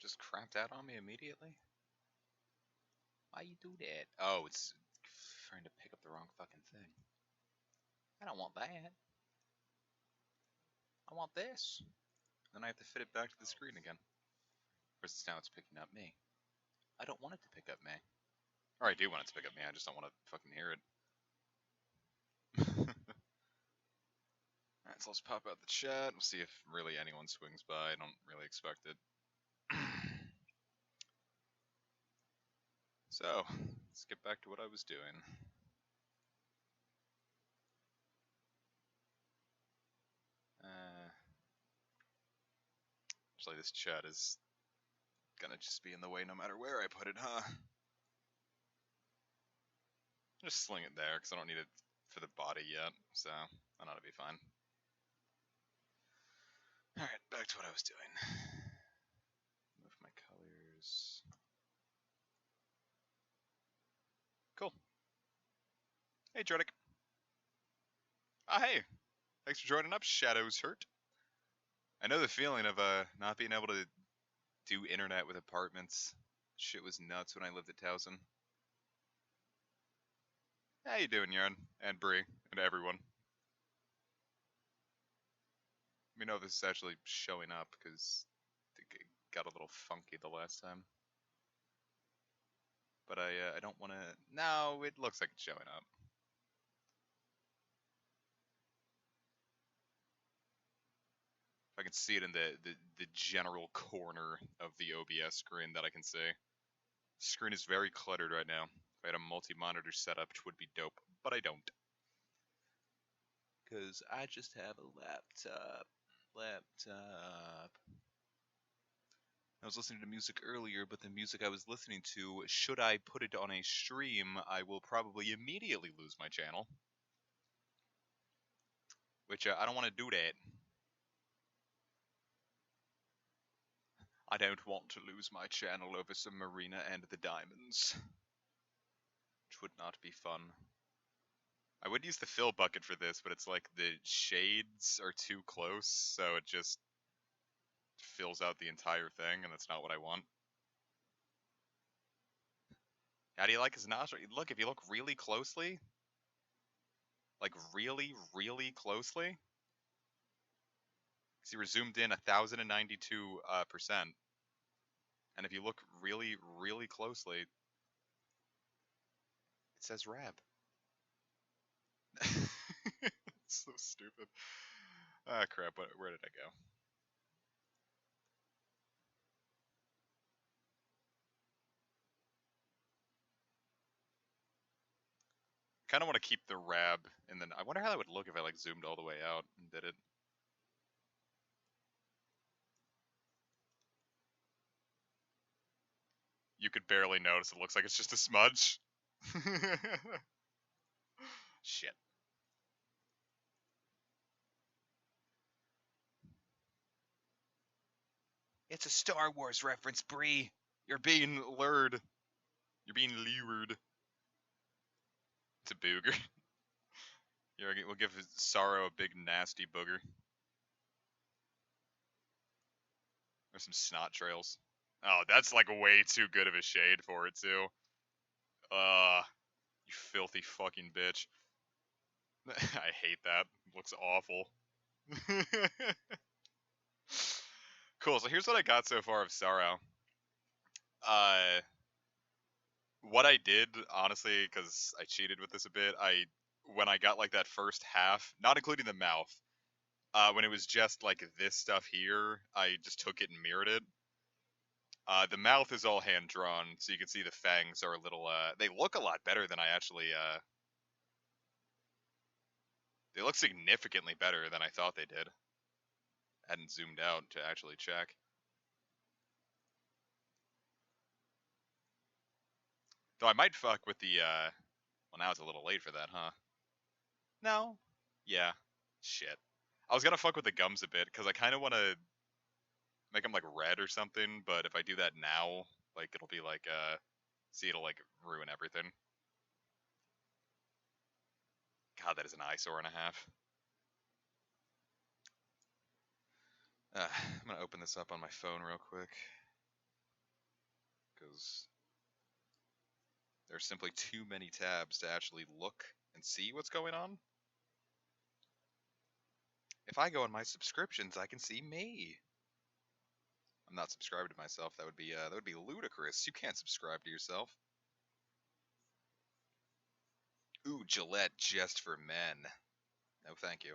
just crapped out on me immediately? Why you do that? Oh, it's trying to pick up the wrong fucking thing. I don't want that. I want this. Then I have to fit it back to the screen again. First, now it's picking up me. I don't want it to pick up me. Or I do want it to pick up me, I just don't want to fucking hear it. Alright, so let's pop out the chat. We'll see if really anyone swings by. I don't really expect it. So, let's get back to what I was doing. Actually, this chat is gonna just be in the way no matter where I put it, huh? Just sling it there, because I don't need it for the body yet, so I know it'll be fine. Alright, back to what I was doing. Move my colors. Cool. Hey, Dredic. Ah, hey! Thanks for joining up, Shadows Hurt. I know the feeling of not being able to do internet with apartments. Shit was nuts when I lived at Towson. How you doing, Yarn? And Bree, and everyone. Let me know if this is actually showing up, because it got a little funky the last time. But I don't want to... No, it looks like it's showing up. If I can see it in the general corner of the OBS screen that I can see. The screen is very cluttered right now. If I had a multi-monitor setup, which would be dope, but I don't. Because I just have a laptop. I was listening to music earlier, but the music I was listening to, should I put it on a stream, I will probably immediately lose my channel. Which, I don't want to do that. I don't want to lose my channel over some Marina and the Diamonds. Which would not be fun. I would use the fill bucket for this, but it's like the shades are too close, so it just fills out the entire thing, and that's not what I want. How do you like his nostril? Look, if you look really closely, like really, really closely, because he was zoomed in 1,092%, and if you look really, really closely, it says Rab. So stupid. Ah, crap, where did I go? Kind of want to keep the Rab, and then I wonder how that would look if I like zoomed all the way out and did it. You could barely notice. It looks like it's just a smudge. Shit. It's a Star Wars reference, Bree. You're being lured. You're being lured. It's a booger. Here, we'll give Psaro a big nasty booger. There's some snot trails. Oh, that's like way too good of a shade for it too. You filthy fucking bitch. I hate that. It looks awful. Cool, so here's what I got so far of Psaro. What I did, honestly, because I cheated with this a bit, when I got like that first half, not including the mouth, when it was just like this stuff here, I just took it and mirrored it. The mouth is all hand drawn, so you can see the fangs are a little, they look a lot better than I actually, they look significantly better than I thought they did. Hadn't zoomed out to actually check. Though I might fuck with the, well, now it's a little late for that, huh? No? Yeah. Shit. I was gonna fuck with the gums a bit, because I kind of want to make them, like, red or something, but if I do that now, like, it'll be like, see, it'll, like, ruin everything. God, that is an eyesore and a half. I'm gonna open this up on my phone real quick. because there's simply too many tabs to actually look and see what's going on. If I go on my subscriptions, I can see me. I'm not subscribed to myself. That would be ludicrous. You can't subscribe to yourself. Ooh, Gillette just for men. No, thank you.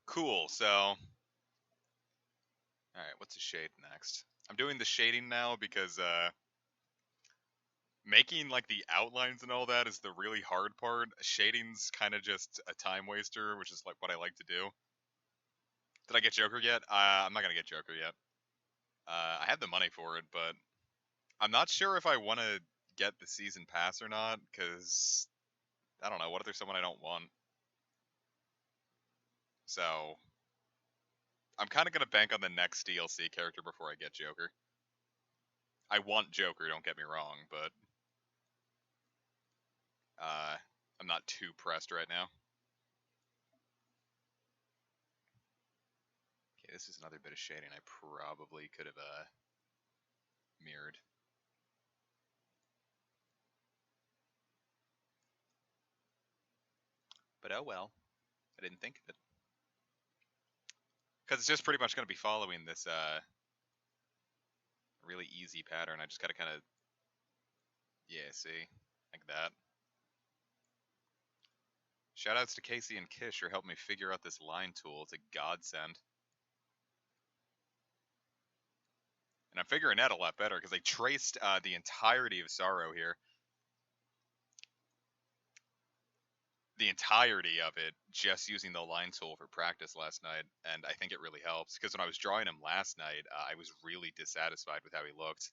Cool. So, all right, what's the shade next? I'm doing the shading now because making like the outlines and all that is the really hard part. Shading's kind of just a time waster, which is like what I like to do. Did I get Joker yet? I'm not gonna get Joker yet. I have the money for it, but I'm not sure if I want to get the season pass or not, because I don't know. What if there's someone I don't want? So I'm kind of gonna bank on the next DLC character before I get Joker. I want Joker, don't get me wrong, but uh, I'm not too pressed right now. Okay, this is another bit of shading I probably could have mirrored. But oh well. I didn't think of it. Because it's just pretty much going to be following this really easy pattern. I just got to kind of, yeah, see? Like that. Shoutouts to Casey and Kish for helping me figure out this line tool. It's a godsend. And I'm figuring that a lot better because I traced the entirety of Psaro here. The entirety of it just using the line tool for practice last night, and I think it really helps because when I was drawing him last night, I was really dissatisfied with how he looked.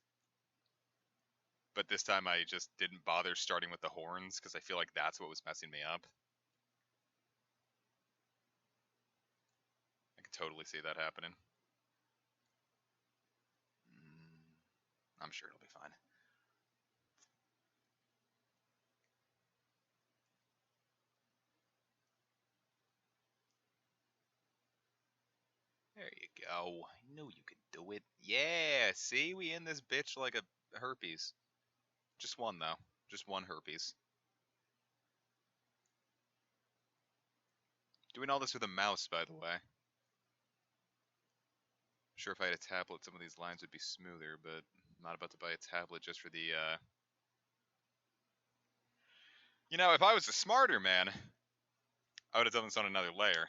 But this time I just didn't bother starting with the horns because I feel like that's what was messing me up. I could totally see that happening. I'm sure it'll be fine. There you go. I knew you could do it. Yeah, see? We in this bitch like a herpes. Just one, though. Just one herpes. Doing all this with a mouse, by the way. Sure, if I had a tablet, some of these lines would be smoother, but I'm not about to buy a tablet just for the, You know, if I was a smarter man, I would have done this on another layer.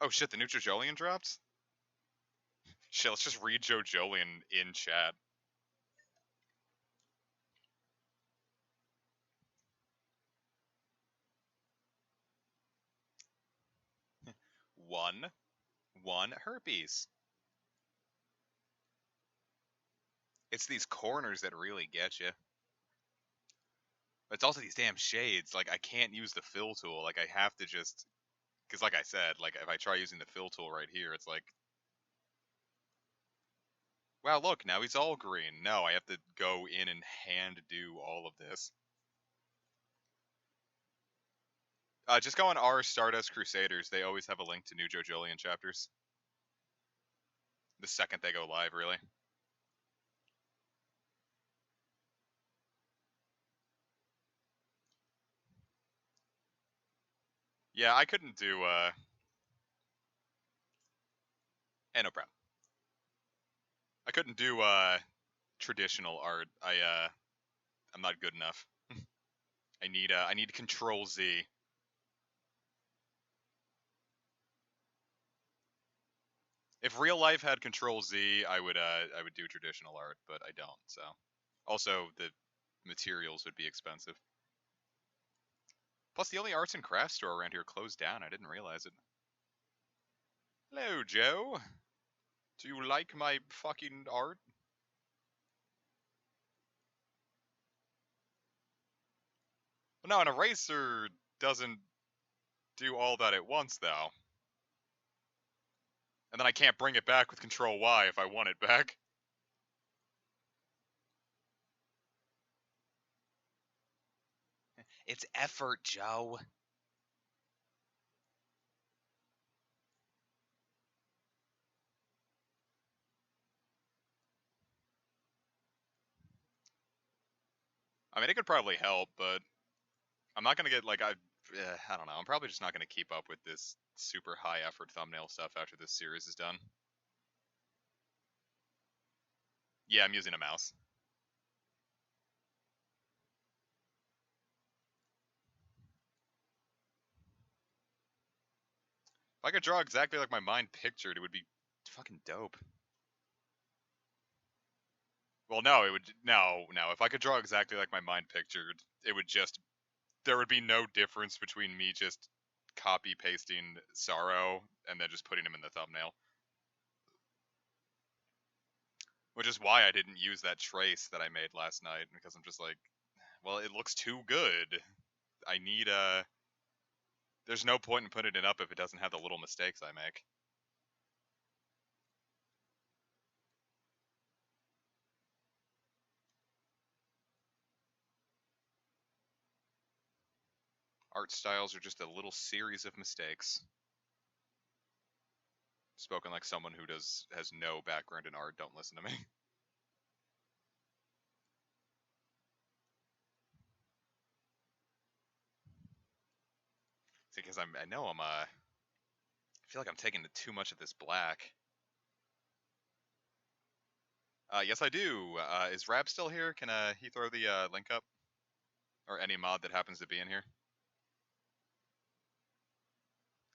Oh shit, the new Jojolian dropped? Shit, let's just read Jojolian in chat. One herpes. It's these corners that really get you. It's also these damn shades. Like, I can't use the fill tool. Like, I have to just... Because, like I said, like, if I try using the fill tool right here, it's like... Wow, look, now he's all green. No, I have to go in and hand do all of this. Just go on our Stardust Crusaders. They always have a link to new Jojolian chapters. The second they go live, really. Yeah, I couldn't do, no problem. I couldn't do, traditional art. I'm not good enough. I need Control Z. If real life had Control Z, I would do traditional art, but I don't. So, also the materials would be expensive. Plus, the only arts and crafts store around here closed down. I didn't realize it. Hello, Joe. Do you like my fucking art? Well, no, an eraser doesn't do all that at once, though. And then I can't bring it back with Control Y if I want it back. It's effort, Joe. I mean, it could probably help, but I'm not gonna get like I don't know. I'm probably just not gonna keep up with this super high effort thumbnail stuff after this series is done. Yeah, I'm using a mouse. If I could draw exactly like my mind pictured, it would be fucking dope. Well, no, it would no. If I could draw exactly like my mind pictured, it would just there would be no difference between me just copy pasting Psaro and then just putting him in the thumbnail. Which is why I didn't use that trace that I made last night, because I'm just like, well, it looks too good. I need a. There's no point in putting it up if it doesn't have the little mistakes I make. Art styles are just a little series of mistakes. Spoken like someone who has no background in art. Don't listen to me. Because I know I feel like I'm taking too much of this black. Yes, I do. Is Rab still here? Can he throw the link up? Or any mod that happens to be in here?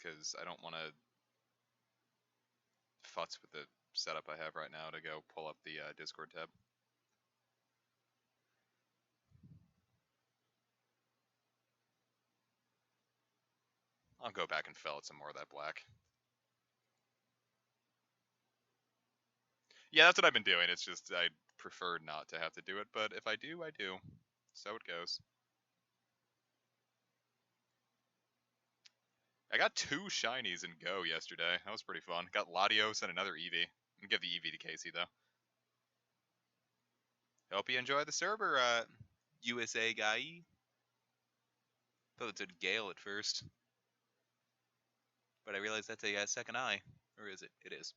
Because I don't want to futz with the setup I have right now to go pull up the Discord tab. I'll go back and fill out some more of that black. Yeah, that's what I've been doing. It's just I prefer not to have to do it, but if I do, I do. So it goes. I got 2 shinies in Go yesterday. That was pretty fun. Got Latios and another Eevee. I'm gonna give the Eevee to Casey though. Hope you enjoy the server, USA guy. Thought it said Gale at first, but I realized that's a second eye. Or is it? It is.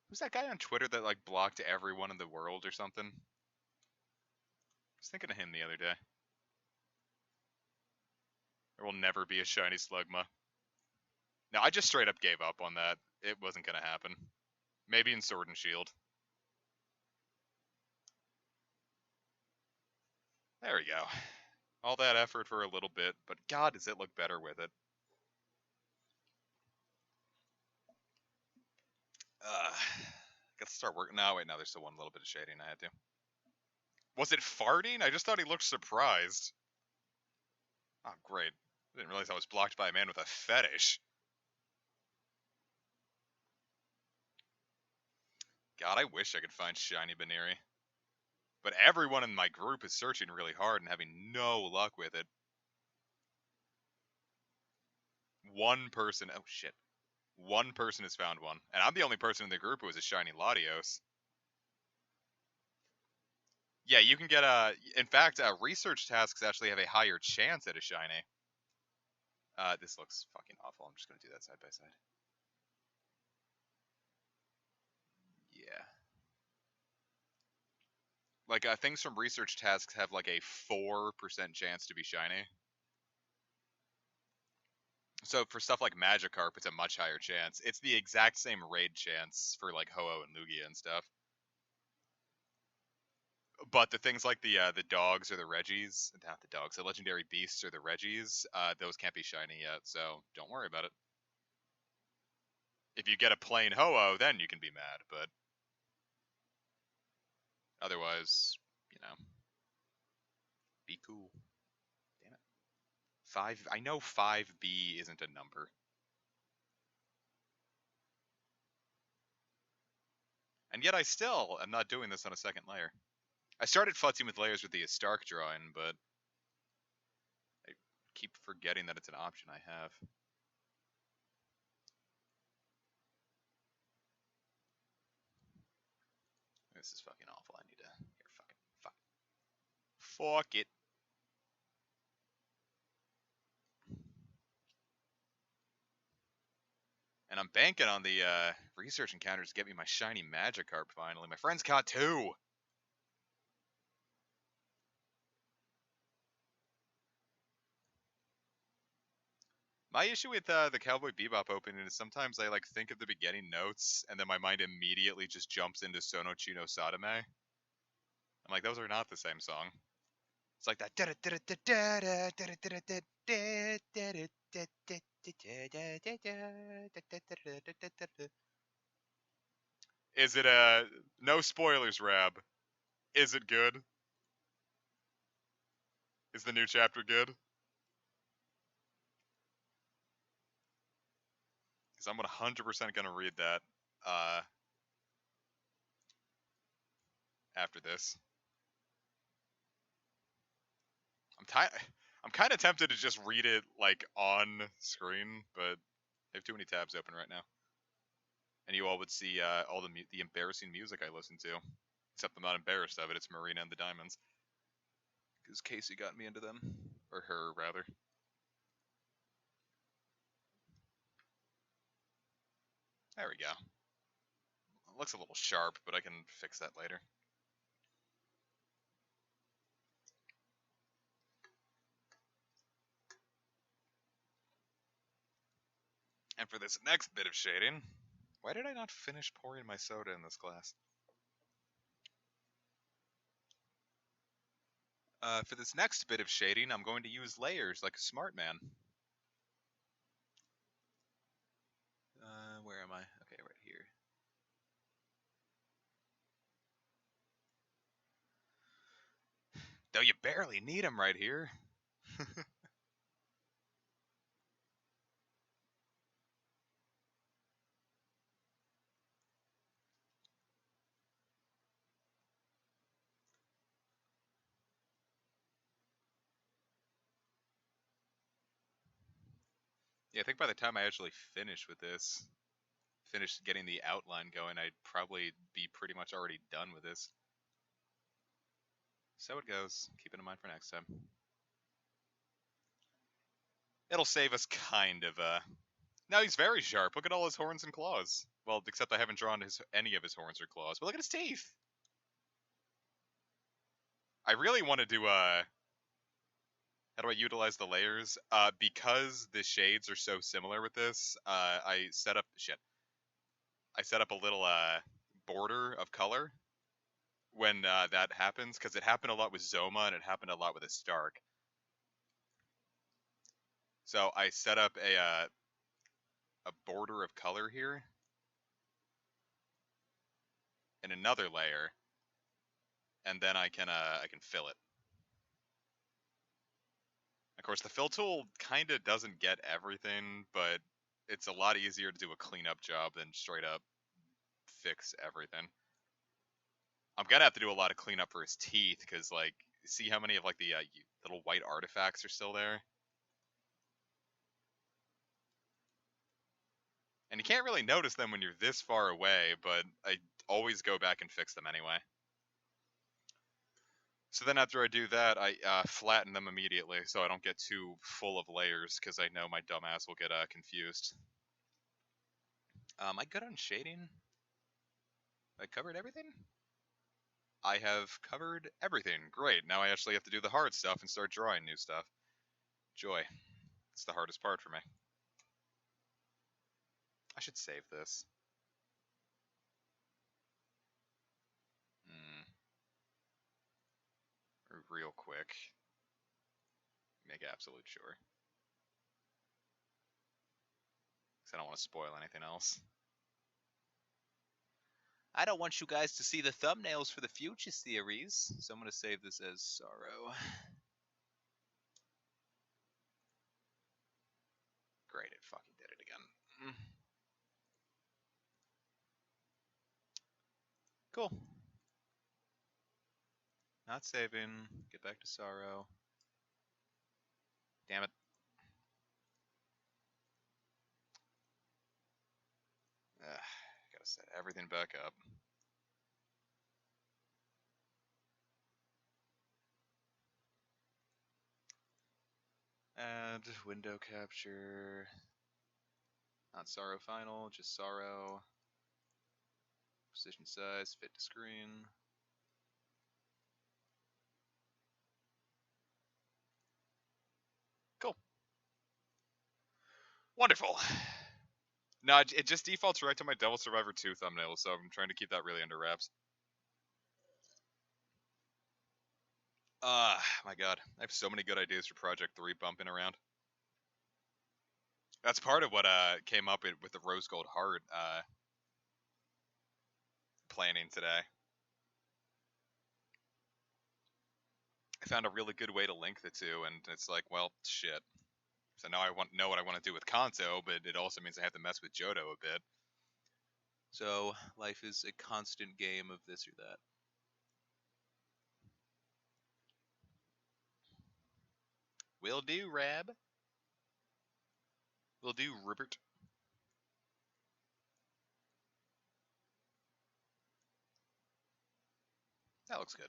Who's that guy on Twitter that like blocked everyone in the world or something? I was thinking of him the other day. There will never be a shiny Slugma. No, I just straight up gave up on that. It wasn't gonna happen. Maybe in Sword and Shield. There we go. All that effort for a little bit, but God, does it look better with it. Got to start working. No, wait, no, there's still one little bit of shading I had to. Was it farting? I just thought he looked surprised. Oh, great. I didn't realize I was blocked by a man with a fetish. God, I wish I could find shiny Baneri. But everyone in my group is searching really hard and having no luck with it. One person, oh shit. One person has found one. And I'm the only person in the group who has a shiny Latios. Yeah, you can get in fact, research tasks actually have a higher chance at a shiny. This looks fucking awful. I'm just gonna do that side by side. Yeah. Like, things from research tasks have like a 4% chance to be shiny. So for stuff like Magikarp, it's a much higher chance. It's the exact same raid chance for like Ho-Oh and Lugia and stuff. But the things like the dogs or the Reggies, not the dogs, the legendary beasts or the Reggies, those can't be shiny yet, so don't worry about it. If you get a plain Ho-Oh, then you can be mad, but otherwise, you know, be cool. Damn it. 5, I know 5B isn't a number. And yet I still am not doing this on a second layer. I started futzing with layers with the Stark drawing, but I keep forgetting that it's an option I have. This is fucking awful. I need to... Here, fuck it. And I'm banking on the research encounters to get me my shiny Magikarp finally. My friend's caught 2. My issue with the Cowboy Bebop opening is sometimes I like think of the beginning notes and then my mind immediately just jumps into Sonochi no Sadame. I'm like, those are not the same song. It's like that. Is it no spoilers, Rab? Is it good? Is the new chapter good? Because I'm 100% gonna read that after this. I'm kind of tempted to just read it like on screen, but I have too many tabs open right now. And you all would see all the embarrassing music I listen to. Except I'm not embarrassed of it. It's Marina and the Diamonds. Because Casey got me into them. Or her, rather. There we go. It looks a little sharp, but I can fix that later. And for this next bit of shading, why did I not finish pouring my soda in this glass? For this next bit of shading, I'm going to use layers like a smart man. Where am I? Okay, right here. Though you barely need them right here. Yeah, I think by the time I actually finish with this, finish getting the outline going, I'd probably be pretty much already done with this. So it goes. Keep it in mind for next time. It'll save us kind of, Now he's very sharp. Look at all his horns and claws. Well, except I haven't drawn any of his horns or claws. But look at his teeth! I really want to do, how do I utilize the layers? Because the shades are so similar with this, I set up, I set up a little, border of color when, that happens, because it happened a lot with Zoma, and it happened a lot with a Stark. So I set up a border of color here, and another layer, and then I can fill it. Of course, the fill tool kind of doesn't get everything, but it's a lot easier to do a cleanup job than straight up fix everything. I'm gonna have to do a lot of cleanup for his teeth, because, like, see how many of, like, the little white artifacts are still there? And you can't really notice them when you're this far away, but I always go back and fix them anyway. So then after I do that, I flatten them immediately so I don't get too full of layers, because I know my dumbass will get confused. Am I good on shading? I covered everything? I have covered everything. Great. Now I actually have to do the hard stuff and start drawing new stuff. Joy. It's the hardest part for me. I should save this. Real quick. Make absolute sure. Because I don't want to spoil anything else. I don't want you guys to see the thumbnails for the future series, so I'm going to save this as Psaro. Great, it fucking did it again. Cool. Not saving. Get back to Psaro. Damn it. Gotta set everything back up. Add window capture. Not Psaro final, just Psaro. Precision size, fit to screen. Cool. Wonderful. No, it just defaults right to my Devil Survivor 2 thumbnail, so I'm trying to keep that really under wraps. My god. I have so many good ideas for Project 3 bumping around. That's part of what came up with the Rose Gold Heart planning today. I found a really good way to link the two, and it's like, well, shit. So now I know what I want to do with Kanto, but it also means I have to mess with Johto a bit. So life is a constant game of this or that. Will do, Rab. Will do, Rupert. That looks good.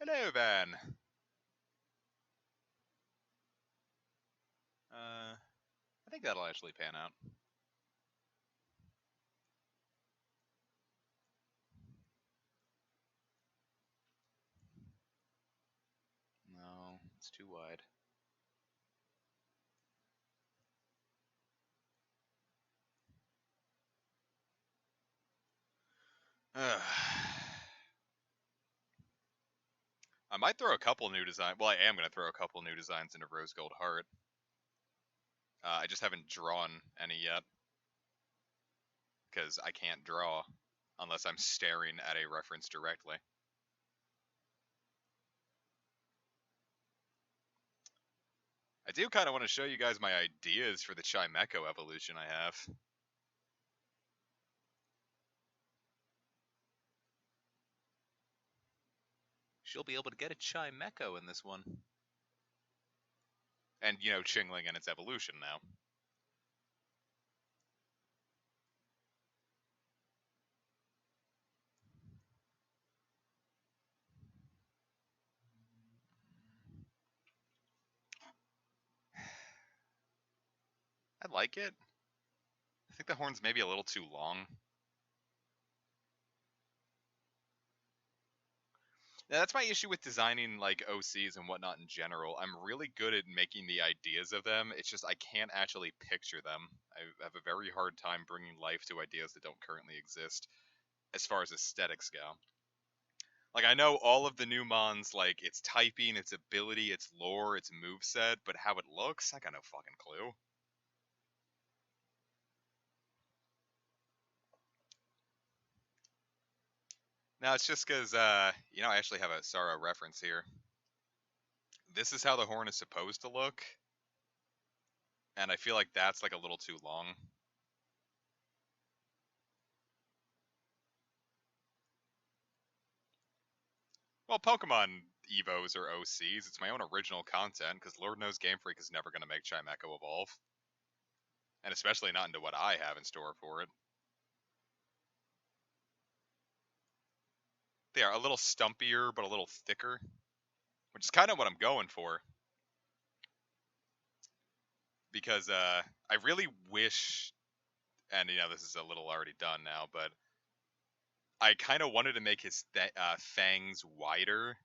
Hello, Van. I think that'll actually pan out. No, it's too wide. I might throw a couple new designs. Well, I am going to throw a couple new designs into Rose Gold Heart. I just haven't drawn any yet. Because I can't draw unless I'm staring at a reference directly. I do kind of want to show you guys my ideas for the Chimecho evolution I have. She'll be able to get a Chimecho in this one. And, you know, Chingling and its evolution now. I like it. I think the horn's maybe a little too long. Now, that's my issue with designing like OCs and whatnot in general. I'm really good at making the ideas of them. It's just I can't actually picture them. I have a very hard time bringing life to ideas that don't currently exist as far as aesthetics go. Like, I know all of the new mons, like, its typing, its ability, its lore, its moveset, but how it looks, I got no fucking clue. Now, it's just because, you know, I actually have a Psaro reference here. This is how the horn is supposed to look, and I feel like that's, like, a little too long. Well, Pokemon Evos or OCs, it's my own original content, because Lord knows Game Freak is never going to make Chimecho evolve. And especially not into what I have in store for it. They are a little stumpier, but a little thicker, which is kind of what I'm going for. Because I really wish, and you know this is a little already done now, but I kind of wanted to make his fangs wider.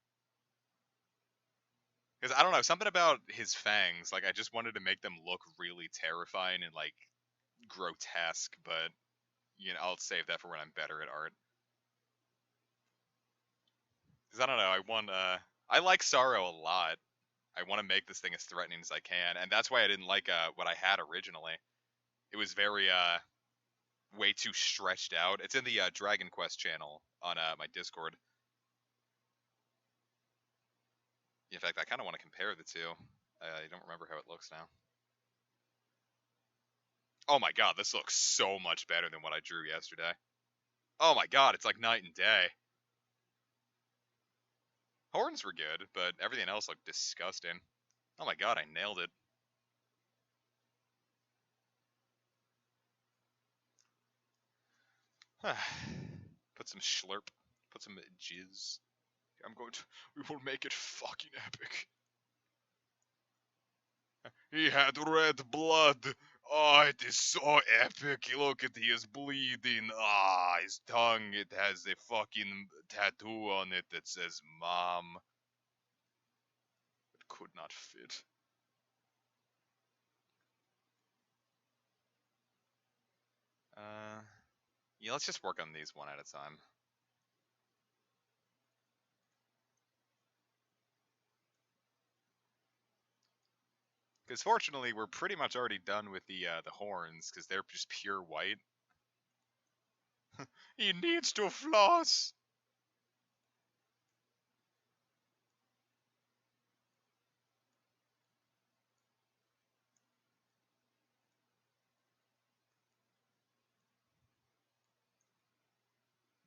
Because I don't know, something about his fangs, like I just wanted to make them look really terrifying and like grotesque, but you know, I'll save that for when I'm better at art. Because I don't know, I like Psaro a lot. I want to make this thing as threatening as I can, and that's why I didn't like what I had originally. It was very way too stretched out. It's in the Dragon Quest channel on my Discord. In fact, I kind of want to compare the two. I don't remember how it looks now. Oh my god, this looks so much better than what I drew yesterday. Oh my god, it's like night and day. Horns were good, but everything else looked disgusting. Oh my god, I nailed it. Put some schlurp. Put some jizz. We will make it fucking epic. He had red blood. Oh, it is so epic. Look at he is bleeding. Ah, his tongue, it has a fucking tattoo on it that says mom. It could not fit. Yeah, let's just work on these one at a time. Because fortunately, we're pretty much already done with the horns, because they're just pure white. He needs to floss.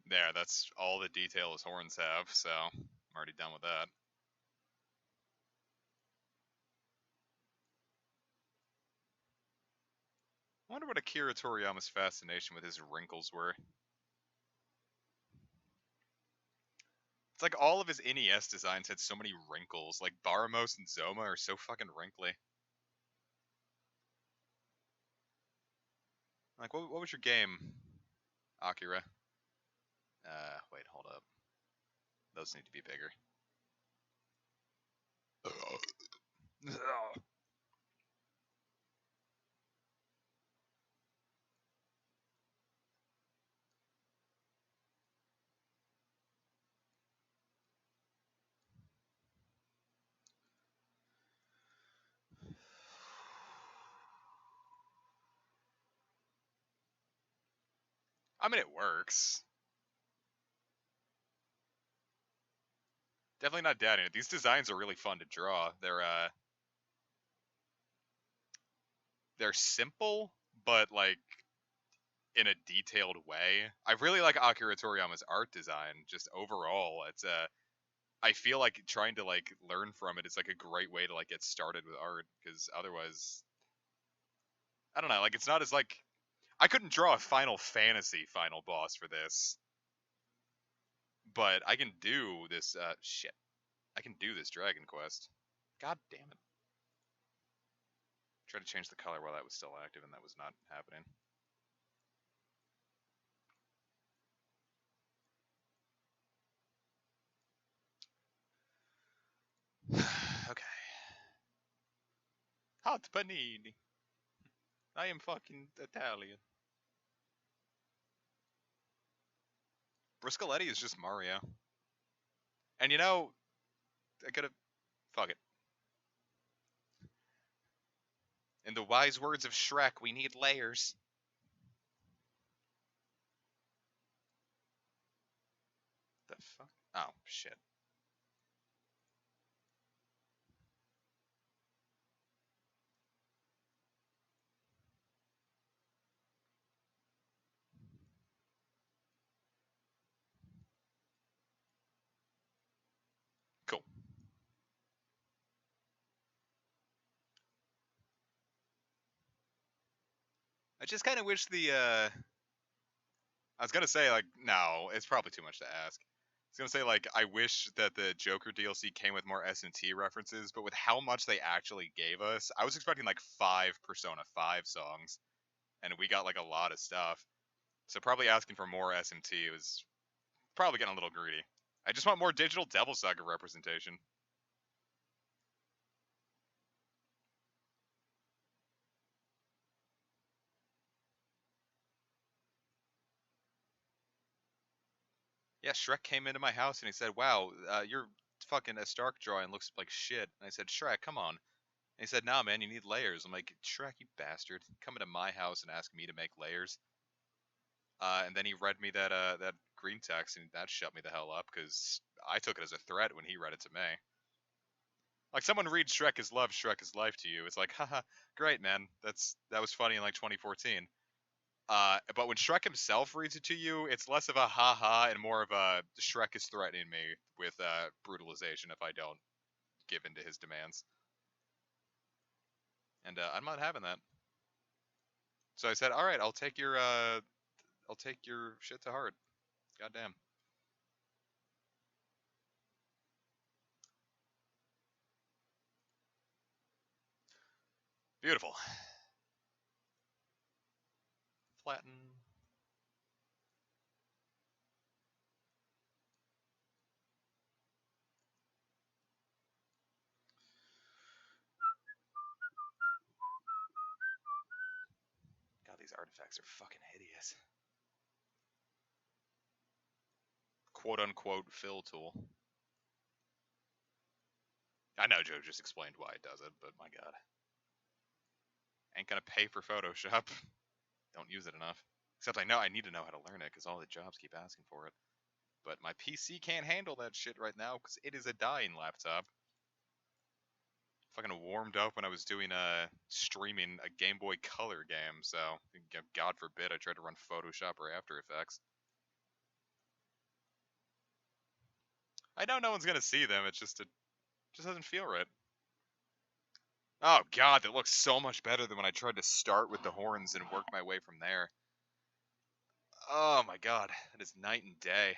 There, that's all the detail his horns have, so I'm already done with that. I wonder what Akira Toriyama's fascination with his wrinkles were. It's like all of his NES designs had so many wrinkles. Like Baramos and Zoma are so fucking wrinkly. Like, what was your game, Akira? Wait, hold up. Those need to be bigger. I mean, it works. Definitely not doubting it. These designs are really fun to draw. They're simple, but like in a detailed way. I really like Akira Toriyama's art design. Just overall, I feel like trying to like learn from it is like a great way to like get started with art, because otherwise, I don't know. Like it's not as like I couldn't draw a Final Fantasy final boss for this, but I can do this. Shit, I can do this Dragon Quest. God damn it! Try to change the color while that was still active, and that was not happening. Okay. Hot panini. I am fucking Italian. Bruscoletti is just Mario. And you know, I could have. Fuck it. In the wise words of Shrek, we need layers. The fuck? Oh, shit. Cool. I just kind of wish I was gonna say, like, no, it's probably too much to ask. I was gonna say, like, I wish that the Joker DLC came with more S&T references, but with how much they actually gave us, I was expecting, like, 5 Persona 5 songs, and we got, like, a lot of stuff. So probably asking for more SMT was probably getting a little greedy. I just want more digital Devil Saga representation. Yeah, Shrek came into my house and he said, "Wow, your fucking a Stark drawing looks like shit." And I said, "Shrek, come on." And he said, "Nah, man, you need layers." I'm like, "Shrek, you bastard, come into my house and ask me to make layers." And then he read me that green text, and that shut me the hell up because I took it as a threat when he read it to me. Like someone reads Shrek is love, Shrek is life to you. It's like, haha, great, man. That was funny in like 2014. But when Shrek himself reads it to you, it's less of a ha-ha and more of a Shrek is threatening me with brutalization if I don't give in to his demands. And I'm not having that. So I said, all right, I'll take your shit to heart. Goddamn. Beautiful. Flatten. God, these artifacts are fucking hideous. Quote unquote fill tool. I know Joe just explained why it does it, but my god. Ain't gonna pay for Photoshop. Don't use it enough. Except I know I need to know how to learn it because all the jobs keep asking for it. But my PC can't handle that shit right now because it is a dying laptop. Fucking warmed up when I was doing streaming a Game Boy Color game, so God forbid I tried to run Photoshop or After Effects. I know no one's gonna see them. It's just it just doesn't feel right. Oh god, that looks so much better than when I tried to start with the horns and work my way from there. Oh my god, that is night and day.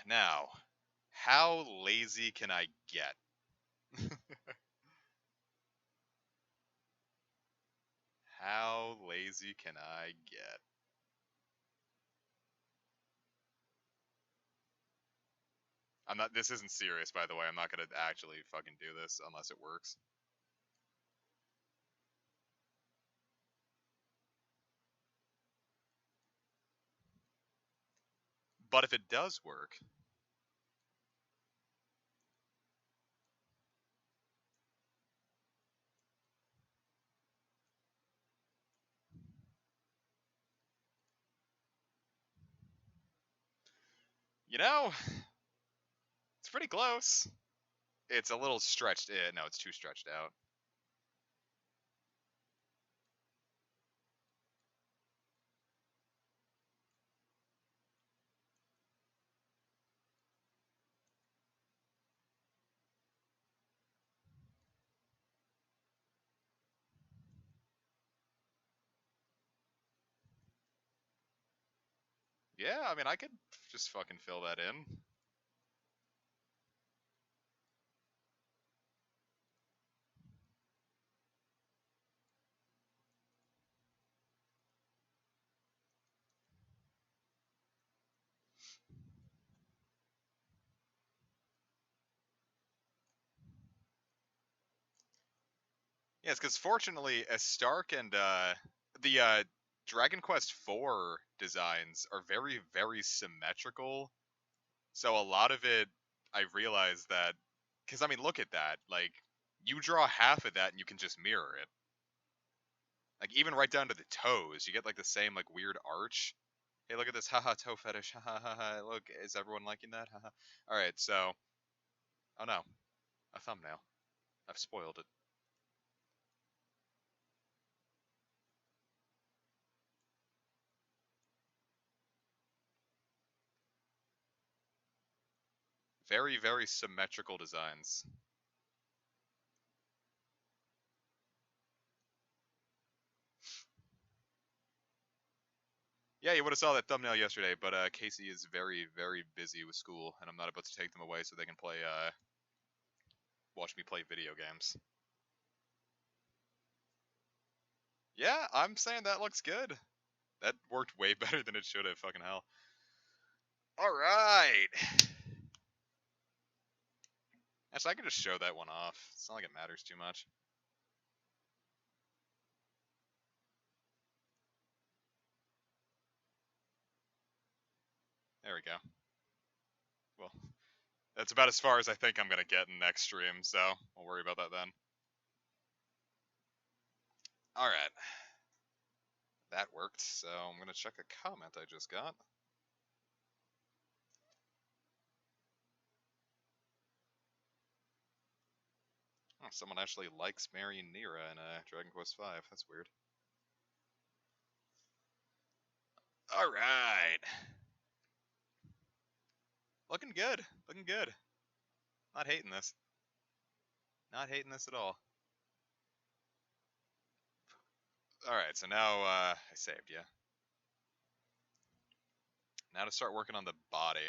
Now, how lazy can I get? How lazy can I get? I'm not, this isn't serious, by the way. I'm not gonna actually fucking do this unless it works. But if it does work, you know, it's pretty close. It's a little stretched in. No, it's too stretched out. Yeah, I mean, I could just fucking fill that in. Yes, because fortunately, as Stark and the Dragon Quest IV designs are very, very symmetrical. So a lot of it, I realized that, because I mean, look at that. Like, you draw half of that and you can just mirror it. Like, even right down to the toes, you get like the same like weird arch. Hey, look at this, haha, toe fetish, haha, haha. Look, is everyone liking that? Haha. All right, so, oh no, a thumbnail. I've spoiled it. Very, very symmetrical designs. Yeah, you would have saw that thumbnail yesterday, but Casey is very, very busy with school, and I'm not about to take them away so they can play, watch me play video games. Yeah, I'm saying that looks good. That worked way better than it should have, fucking hell. Alright! Actually, I can just show that one off. It's not like it matters too much. There we go. Well, that's about as far as I think I'm gonna get in next stream, so we'll worry about that then. Alright. That worked, so I'm gonna check a comment I just got. Oh, someone actually likes marrying Nira in Dragon Quest V. That's weird. Alright. Looking good. Looking good. Not hating this. Not hating this at all. Alright, so now I saved, yeah. Now to start working on the body.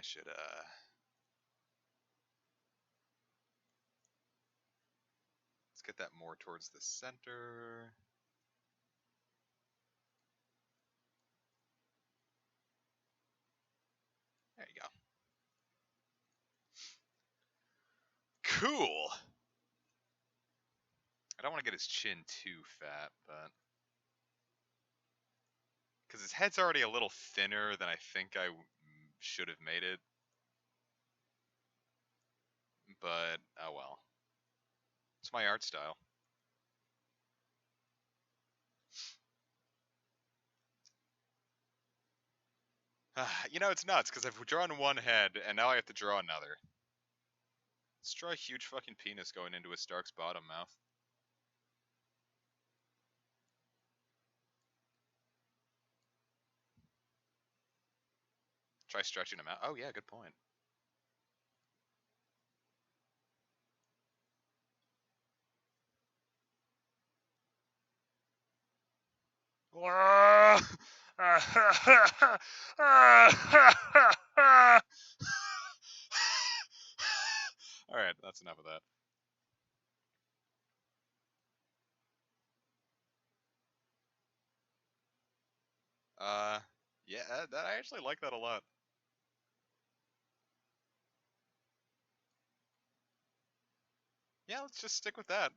I should, let's get that more towards the center. There you go. Cool! I don't want to get his chin too fat, but... Because his head's already a little thinner than I think I should have made it. But, oh well. It's my art style. You know, it's nuts, because I've drawn one head, and now I have to draw another. Let's draw a huge fucking penis going into a Stark's bottom mouth. Try stretching him out. Oh yeah, good point. Alright, that's enough of that. Yeah, I actually like that a lot. Yeah, let's just stick with that.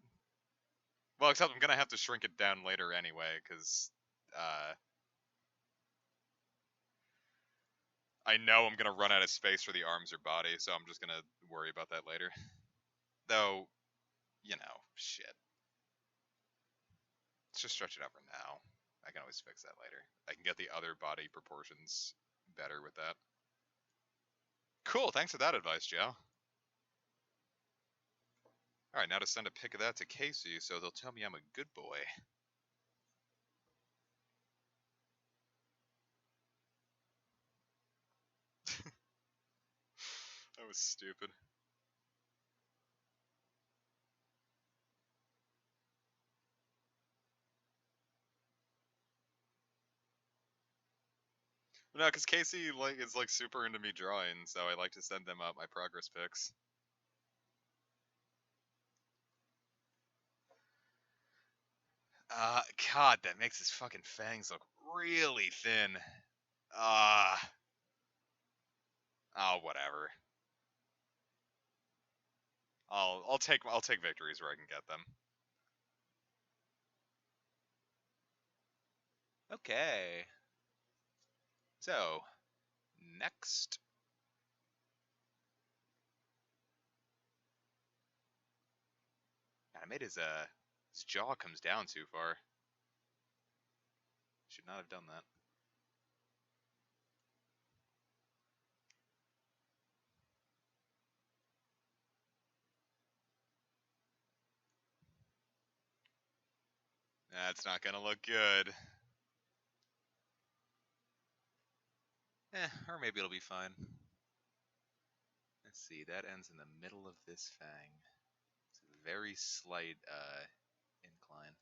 Well, except I'm gonna have to shrink it down later anyway, because, I know I'm gonna run out of space for the arms or body, so I'm just gonna worry about that later. Though, you know, shit. Let's just stretch it out for now. I can always fix that later. I can get the other body proportions better with that. Cool, thanks for that advice, Joe. Alright, now to send a pic of that to Casey, so they'll tell me I'm a good boy. That was stupid. No, because Casey is super into me drawing, so I like to send them out my progress pics. God, that makes his fucking fangs look really thin. Oh, whatever. I'll take victories where I can get them. Okay. So, next. I made his jaw comes down too far. Should not have done that. That's not gonna look good. Or maybe it'll be fine. Let's see, that ends in the middle of this fang. It's a very slight incline.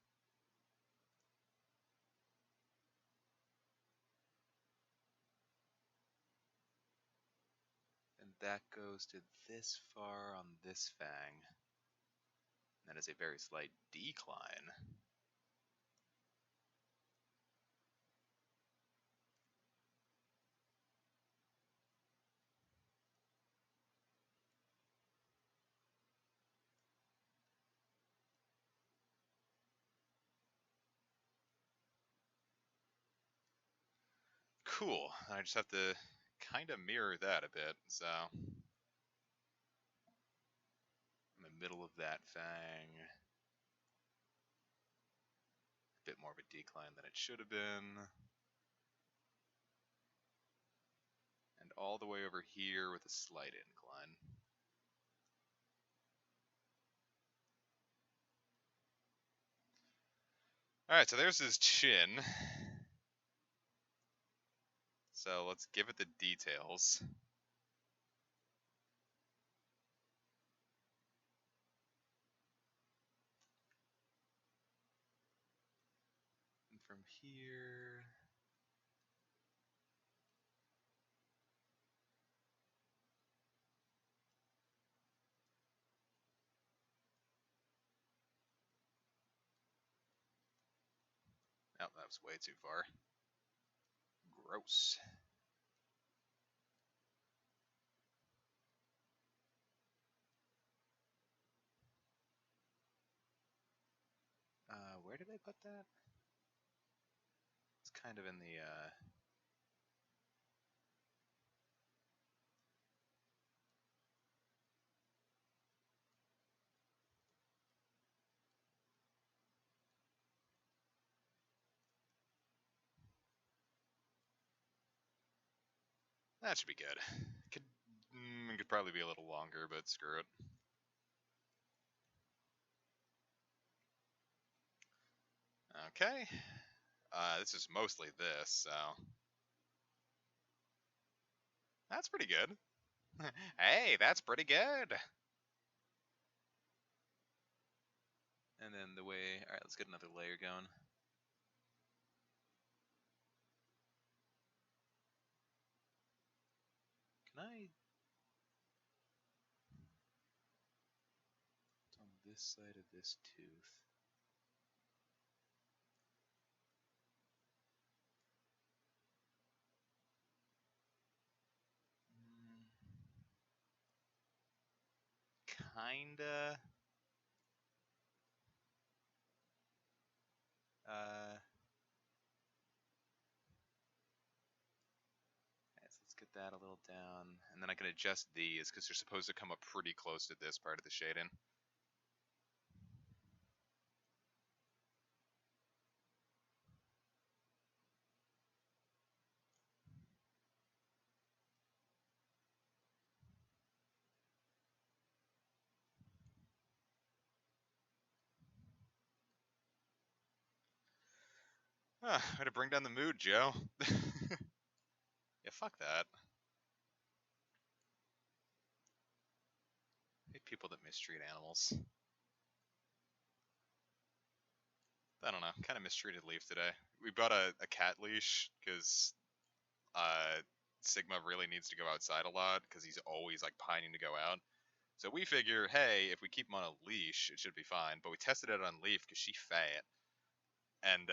And that goes to this far on this fang. That is a very slight decline. Cool. I just have to kind of mirror that a bit, so... In the middle of that fang. A bit more of a decline than it should have been. And all the way over here with a slight incline. Alright, so there's his chin. So let's give it the details. And from here... was way too far. Gross. Where did I put that? It's kind of in the, that should be good. Could probably be a little longer, but screw it. Okay. This is mostly this, so that's pretty good. Hey, that's pretty good. And then the way, all right, let's get another layer going. Can I? It's on this side of this tooth. Kinda. Let's get that a little down, and then I can adjust these because they're supposed to come up pretty close to this part of the shading. Way to bring down the mood, Joe. Yeah, fuck that. I hate people that mistreat animals. I don't know, kind of mistreated Leaf today. We bought a cat leash because Sigma really needs to go outside a lot because he's always like pining to go out. So we figure, hey, if we keep him on a leash, it should be fine. But we tested it on Leaf because she's fat, and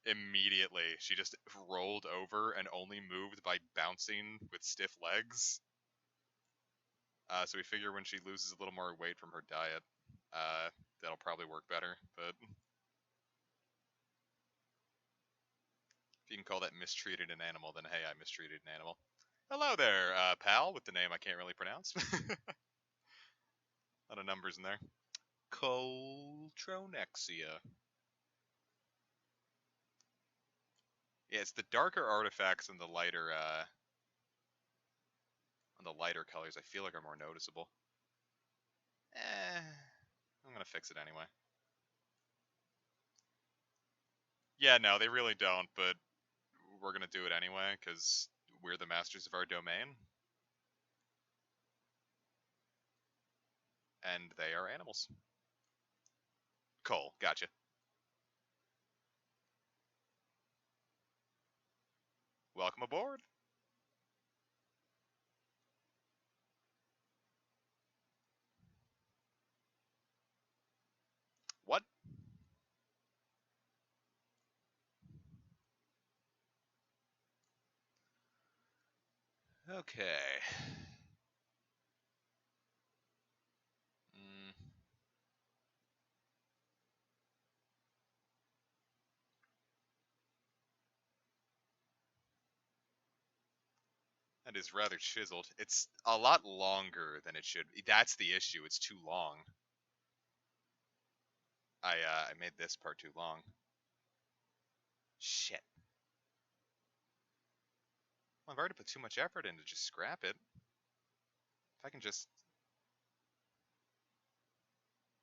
immediately she just rolled over and only moved by bouncing with stiff legs. So we figure when she loses a little more weight from her diet, that'll probably work better. But if you can call that mistreated an animal, then hey, I mistreated an animal. Hello there, pal, with the name I can't really pronounce. A lot of numbers in there. Coltronexia. Yeah, it's the darker artifacts and the lighter colors I feel like are more noticeable. I'm gonna fix it anyway. Yeah, no, they really don't, but we're gonna do it anyway, because we're the masters of our domain. And they are animals. Cole, gotcha. Welcome aboard. What? Okay. That is rather chiseled. It's a lot longer than it should be. That's the issue. It's too long. I made this part too long. Shit. Well, I've already put too much effort in to just scrap it. If I can just...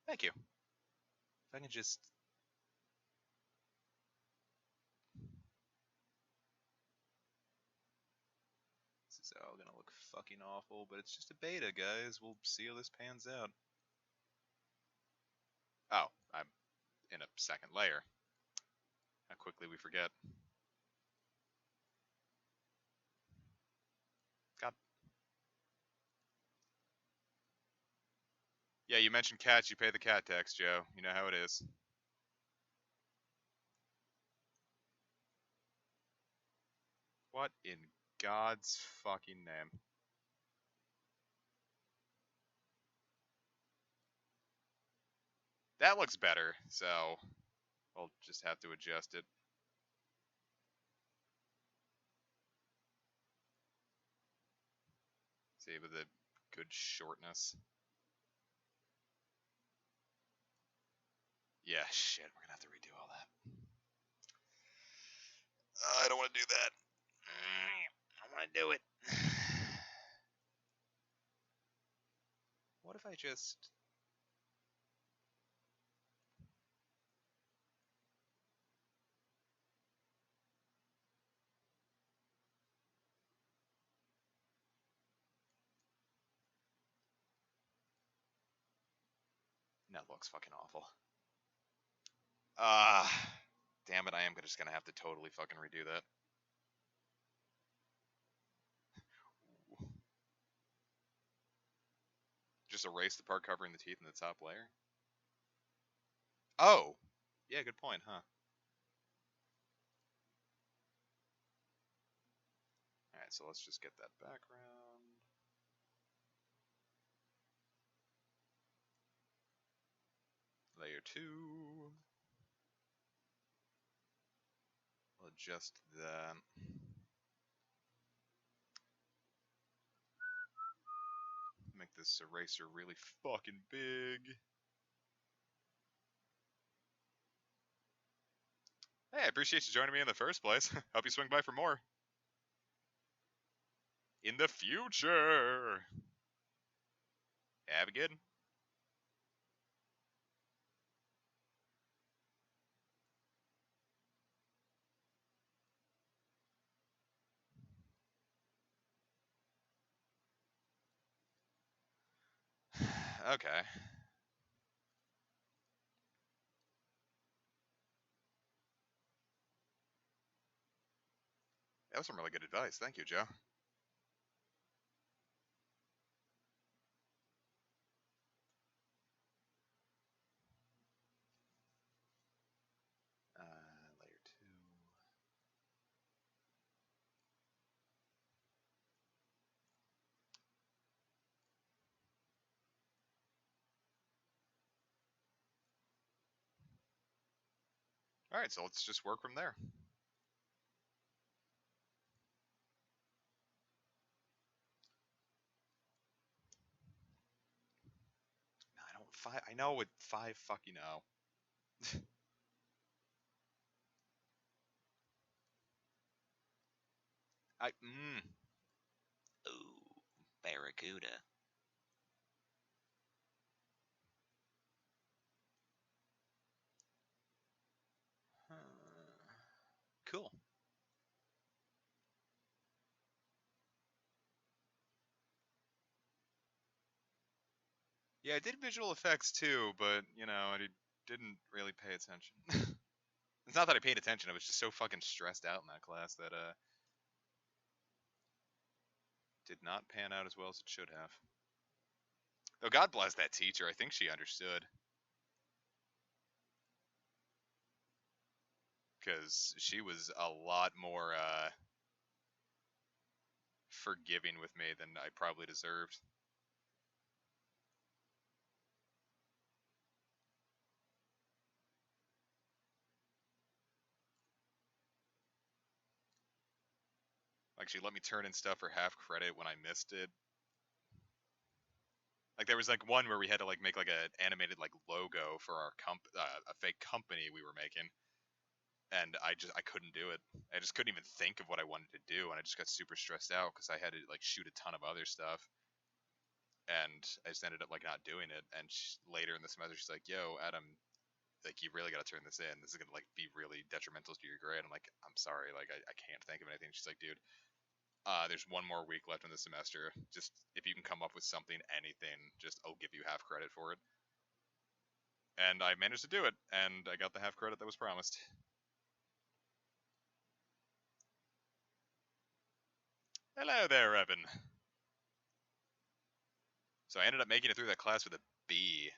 Thank you. If I can just... This is all gonna look fucking awful, but it's just a beta, guys. We'll see how this pans out. Oh, I'm in a second layer. How quickly we forget. God. Yeah, you mentioned cats, you pay the cat tax, Joe. You know how it is. What in God's fucking name? That looks better, so I'll just have to adjust it. See, with a good shortness. Yeah, shit, we're gonna have to redo all that. I don't want to do that. I want to do it. What if I just... That looks fucking awful. Damn it, I am just gonna have to totally fucking redo that. Just erase the part covering the teeth in the top layer? Oh! Yeah, good point, huh? Alright, so let's just get that background. Layer 2. We'll adjust that. Make this eraser really fucking big. Hey, I appreciate you joining me in the first place. Hope you swing by for more. In the future. Have a good one. Okay. That was some really good advice. Thank you, Joe. Layer 2. Alright, so let's just work from there. I know with 5 fucking oh. Ooh, Barracuda. Cool. Yeah, I did visual effects too, but, you know, I didn't really pay attention. It's not that I paid attention, I was just so fucking stressed out in that class that, did not pan out as well as it should have. Though God bless that teacher, I think she understood. Because she was a lot more, forgiving with me than I probably deserved. Like, she let me turn in stuff for half credit when I missed it. Like, there was, like, one where we had to, like, make, like, an animated, like, logo for our a fake company we were making. And I couldn't do it. I just couldn't even think of what I wanted to do, and I just got super stressed out because I had to, like, shoot a ton of other stuff. And I just ended up, like, not doing it. And later in the semester, she's like, yo, Adam, like, you really got to turn this in. This is going to, like, be really detrimental to your grade. I'm like, I'm sorry. Like, I can't think of anything. She's like, dude, there's one more week left in the semester. Just, if you can come up with something, anything, just, I'll give you half credit for it. And I managed to do it, and I got the half credit that was promised. Hello there, Evan. So I ended up making it through that class with a B.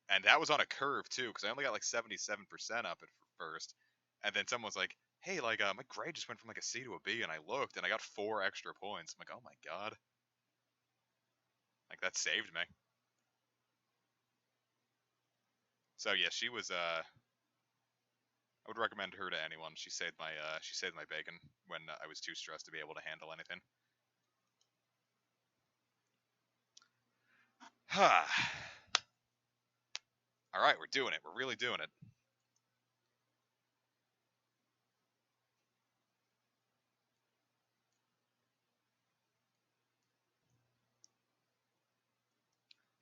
And that was on a curve, too, because I only got like 77% up at first. And then someone was like, hey, like, my grade just went from like a C to a B, and I looked, and I got 4 extra points. I'm like, oh my god, like that saved me. So yeah, she was. I would recommend her to anyone. She saved my bacon when I was too stressed to be able to handle anything. All right, we're doing it. We're really doing it.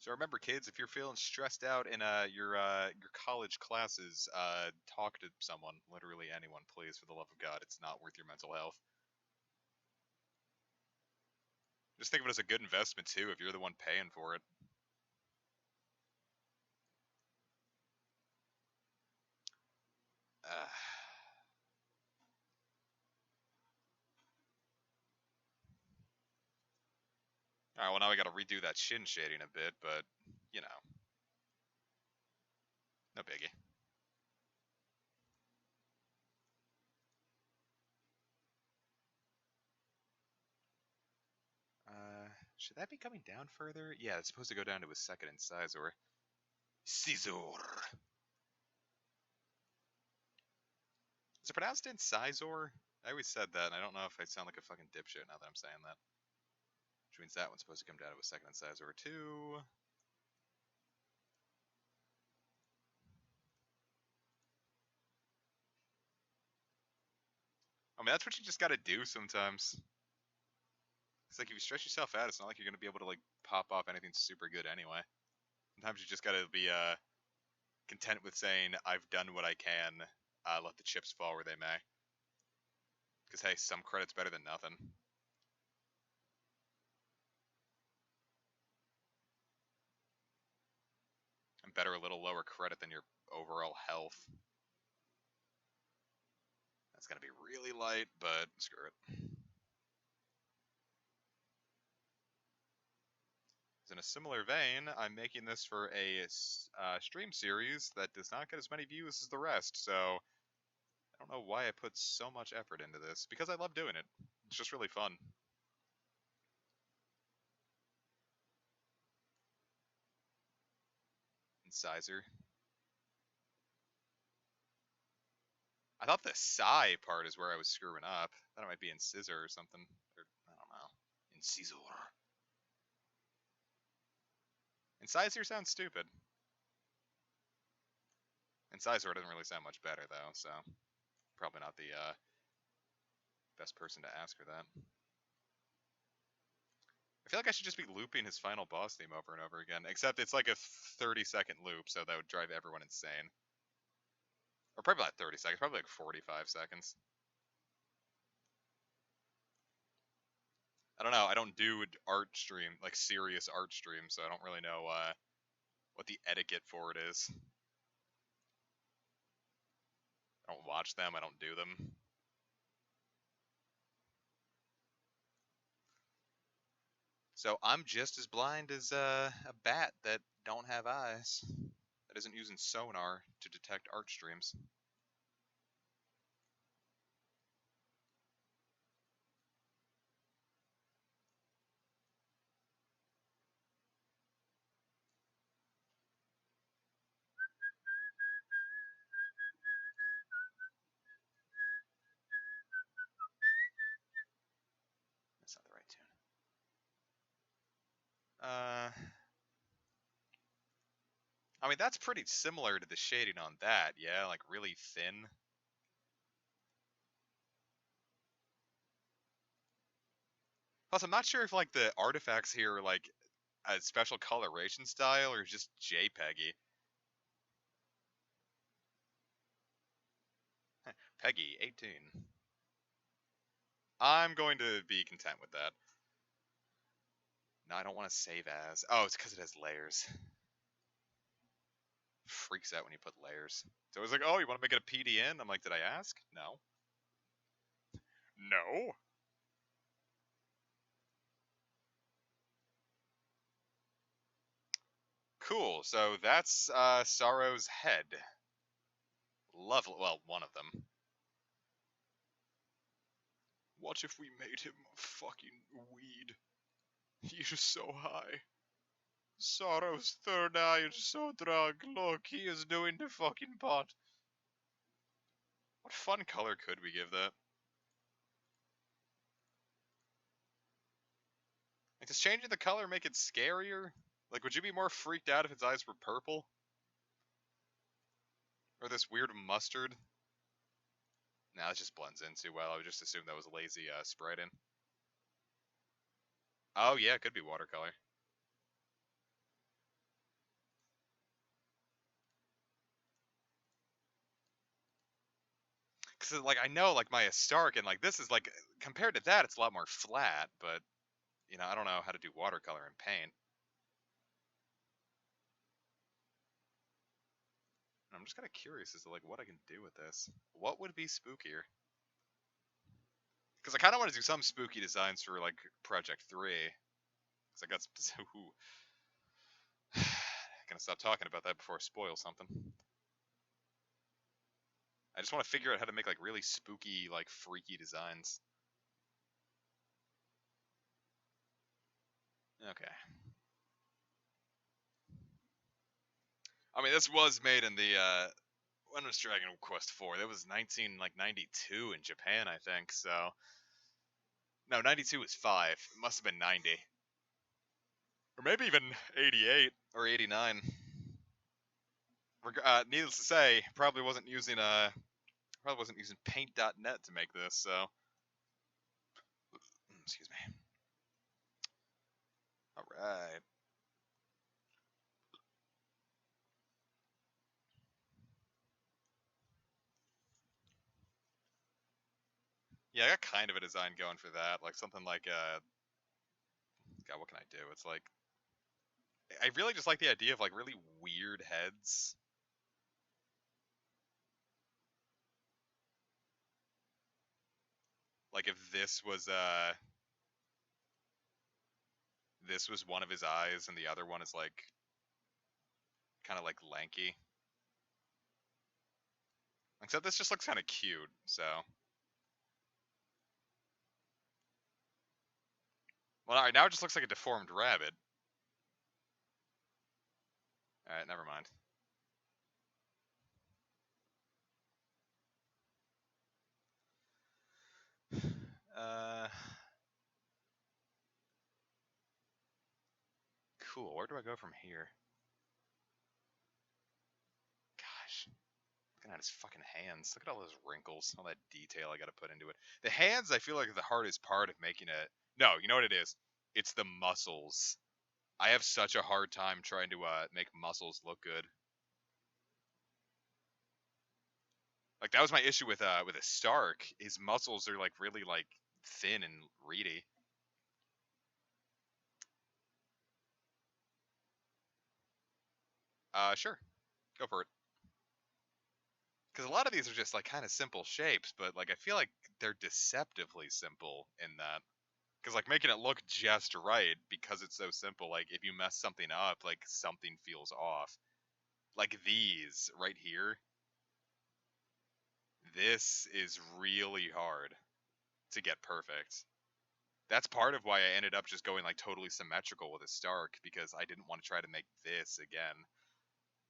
So remember, kids, if you're feeling stressed out in your college classes, talk to someone, literally anyone, please, for the love of God. It's not worth your mental health. Just think of it as a good investment too, if you're the one paying for it. Uh, all right, well now we got to redo that shin shading a bit, but you know, no biggie. Should that be coming down further? Yeah, it's supposed to go down to a second incisor. Caesar. Is it pronounced incisor? I always said that, and I don't know if I sound like a fucking dipshit now that I'm saying that. Which means that one's supposed to come down to a second incisor too. I mean, that's what you just gotta do sometimes. It's like if you stretch yourself out, it's not like you're gonna be able to like pop off anything super good anyway. Sometimes you just gotta be content with saying I've done what I can. Let the chips fall where they may. Because hey, some credit's better than nothing. And better a little lower credit than your overall health. That's gonna be really light, but screw it. In a similar vein, I'm making this for a stream series that does not get as many views as the rest, so I don't know why I put so much effort into this, because I love doing it. It's just really fun. Incisor. I thought the sigh part is where I was screwing up. I thought it might be incisor or something. Or, I don't know. Incisor. Incisor sounds stupid. Incisor doesn't really sound much better, though, so probably not the best person to ask for that. I feel like I should just be looping his final boss theme over and over again, except it's like a 30-second loop, so that would drive everyone insane. Or probably not 30 seconds, probably like 45 seconds. I don't know, I don't do art stream, like serious art streams, so I don't really know what the etiquette for it is. I don't watch them, I don't do them. So I'm just as blind as a bat that don't have eyes, that isn't using sonar to detect art streams. That's not the right tune. I mean, that's pretty similar to the shading on that, yeah? Like, really thin. Plus, I'm not sure if, like, the artifacts here are, like, a special coloration style or just JPEGy. Peggy, 18. I'm going to be content with that. No, I don't want to save as. Oh, it's because it has layers. Freaks out when you put layers. So it's like, oh, you want to make it a PDN? I'm like, did I ask? No. No. Cool. So that's Psaro's head. Lovely. Well, one of them. What if we made him fucking weed? He is so high. Psaro's third eye is so drunk. Look, he is doing the fucking pot. What fun color could we give that? Like, does changing the color make it scarier? Like, would you be more freaked out if its eyes were purple? Or this weird mustard? Nah, that just blends in too well. I would just assume that was a lazy sprite in. Oh yeah, it could be watercolor. Cause like I know like my Stark and like this is like compared to that it's a lot more flat, but you know I don't know how to do watercolor and paint. I'm just kind of curious as to like what I can do with this. What would be spookier? Because I kind of want to do some spooky designs for like Project 3. Because I got some. Ooh. Gonna stop talking about that before I spoil something. I just want to figure out how to make like really spooky, like freaky designs. Okay. I mean, this was made in the when was Dragon Quest 4? That was 92 in Japan, I think. So no, 92 was 5. It must have been 90, or maybe even 88 or 89. Needless to say, probably wasn't using Paint.net to make this. So excuse me. All right. Yeah, I got kind of a design going for that, like something like God, what can I do? It's like I really just like the idea of like really weird heads. Like if this was one of his eyes and the other one is like kind of like lanky. Except this just looks kind of cute. So, well, all right, now it just looks like a deformed rabbit. All right, never mind. Uh, cool. Where do I go from here? Gosh, looking at his fucking hands. Look at all those wrinkles, all that detail I got to put into it. The hands, I feel like, are the hardest part of making it. No, you know what it is? It's the muscles. I have such a hard time trying to make muscles look good. Like that was my issue with a Stark. His muscles are like really like thin and reedy. Sure, go for it. Because a lot of these are just like kind of simple shapes, but like I feel like they're deceptively simple in that. Because like making it look just right because it's so simple. Like if you mess something up, like something feels off. Like these right here. This is really hard to get perfect. That's part of why I ended up just going like totally symmetrical with a Stark because I didn't want to try to make this again.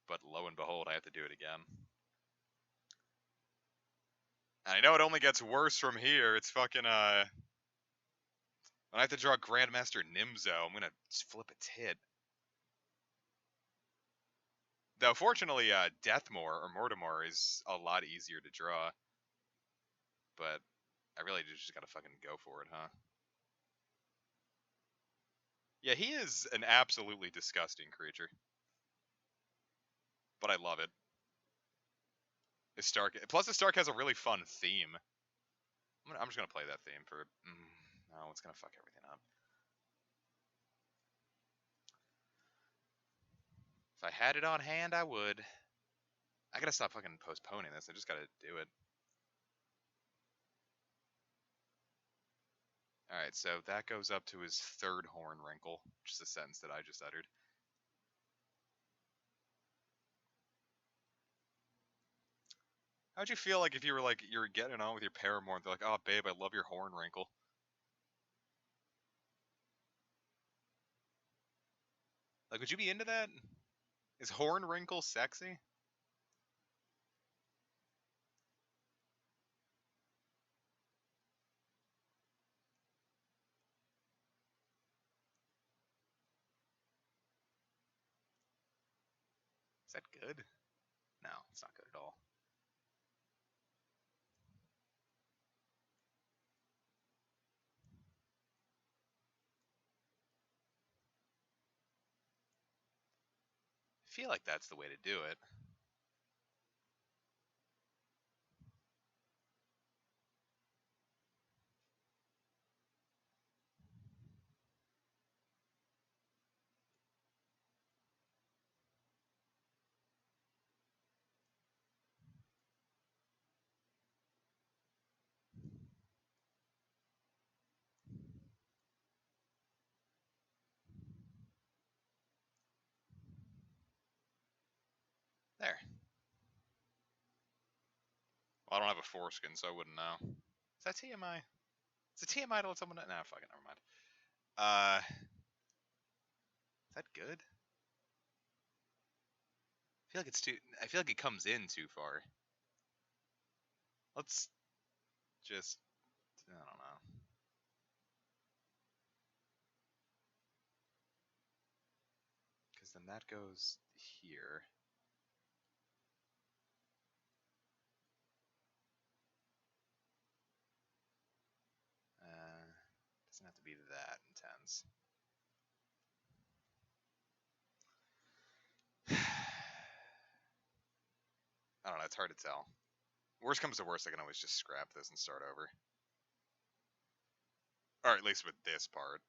But lo and behold, I have to do it again. And I know it only gets worse from here. It's fucking when I have to draw Grandmaster Nimzo, I'm gonna flip a tit. Though fortunately, Deathmore or Mortimer is a lot easier to draw. But I really just gotta fucking go for it, huh? Yeah, he is an absolutely disgusting creature. But I love it. His Stark, plus his Stark has a really fun theme. I'm just gonna play that theme for. No, it's gonna fuck everything up. If I had it on hand, I would. I gotta stop fucking postponing this. I just gotta do it. Alright, so that goes up to his third horn wrinkle, which is a sentence that I just uttered. How'd you feel like if you were like you're getting on with your paramour and they're like, "Oh, babe, I love your horn wrinkle." Like, would you be into that? Is horn wrinkle sexy? Is that good? No, it's not good at all. I feel like that's the way to do it. There. Well, I don't have a foreskin, so I wouldn't know. Is that TMI? Is it TMI to let someone know? Nah, fuck it, never mind. Is that good? I feel like it's too. I feel like it comes in too far. Let's just. I don't know. Because then that goes here. Doesn't have to be that intense. I don't know. It's hard to tell. Worst comes to worst, I can always just scrap this and start over. Or at least with this part.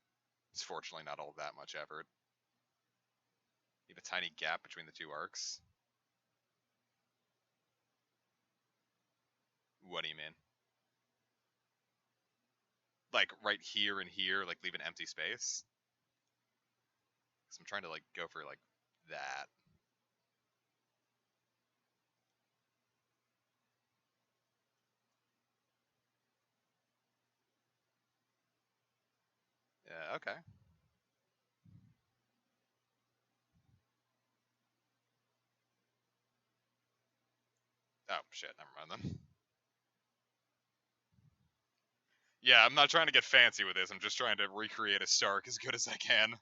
It's fortunately not all that much effort. You have a tiny gap between the two arcs. What do you mean? Like right here and here, like leave an empty space? Because I'm trying to like go for like that. Yeah, okay. Oh, shit, never mind then. Yeah, I'm not trying to get fancy with this. I'm just trying to recreate a Stark as good as I can.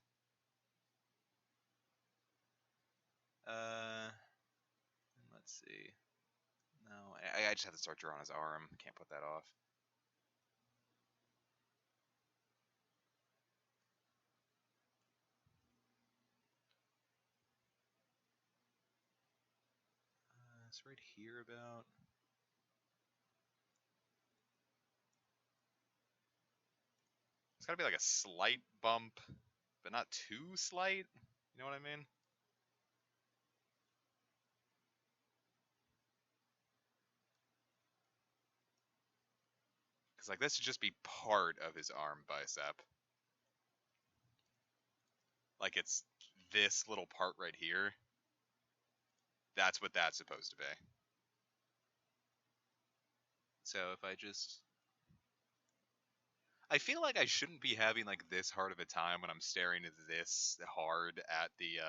Uh, let's see. No, I just have to start drawing his arm. Can't put that off. It's right here about. It's gotta be like a slight bump, but not too slight. You know what I mean? Because like this should just be part of his arm bicep. Like it's this little part right here. That's what that's supposed to be. So if I just I feel like I shouldn't be having like this hard of a time when I'm staring this hard at the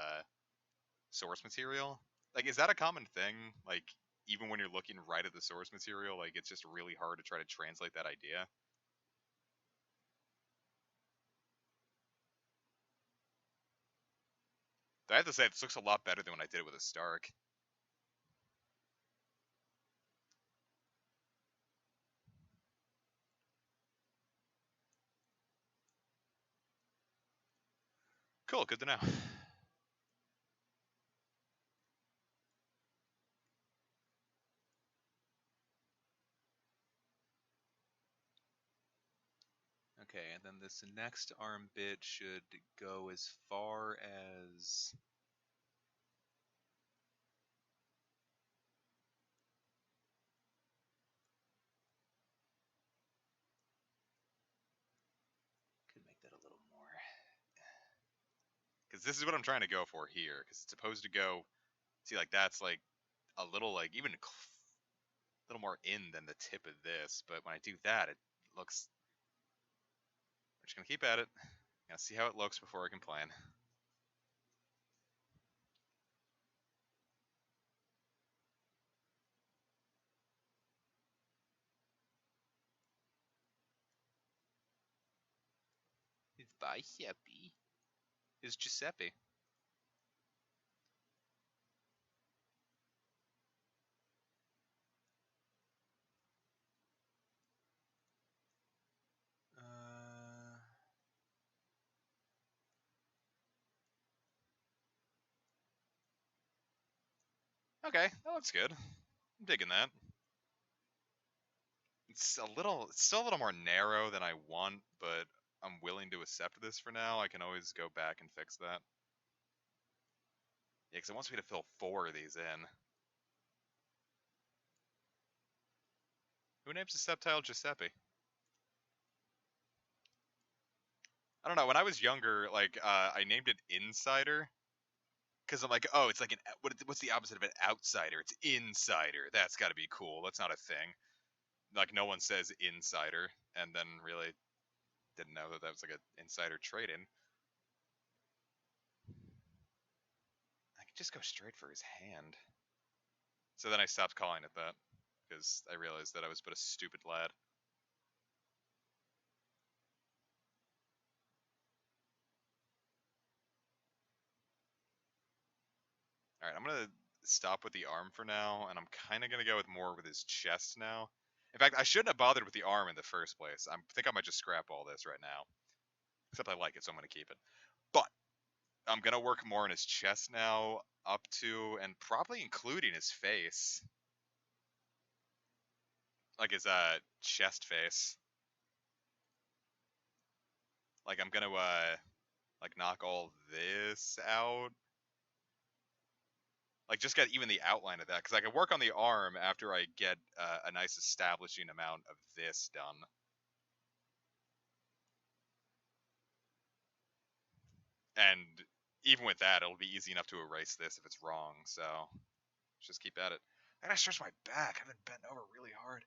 source material. Like, is that a common thing? Like, even when you're looking right at the source material, like it's just really hard to try to translate that idea. I have to say, this looks a lot better than when I did it with a Stark. Cool, good to know. Okay, and then this next arm bit should go as far as could make that a little more. Because this is what I'm trying to go for here. Because it's supposed to go. See, like that's like a little like even little more in than the tip of this, but when I do that, it looks. We're just gonna keep at it. Gotta see how it looks before I complain. It's by Giuseppe. Is Giuseppe? Okay, that looks good. I'm digging that. It's still a little more narrow than I want, but I'm willing to accept this for now. I can always go back and fix that. Yeah, because it wants me to fill 4 of these in. Who names the septile Giuseppe? I don't know. When I was younger, like I named it Insider because I'm like, oh, it's like what's the opposite of an outsider? It's insider. That's got to be cool. That's not a thing. Like no one says insider, and then really didn't know that that was like an insider trading. I could just go straight for his hand. So then I stopped calling it that because I realized that I was but a stupid lad. All right, I'm gonna stop with the arm for now, and I'm kind of gonna go with more with his chest now. In fact, I shouldn't have bothered with the arm in the first place. I think I might just scrap all this right now. Except I like it, so I'm gonna keep it. But I'm gonna work more on his chest now, up to and probably including his face, like his chest face. Like I'm gonna like knock all this out. Like just get even the outline of that, because I can work on the arm after I get a nice establishing amount of this done. And even with that, it'll be easy enough to erase this if it's wrong. So let's just keep at it. I gotta stretch my back. I've been bent over really hard.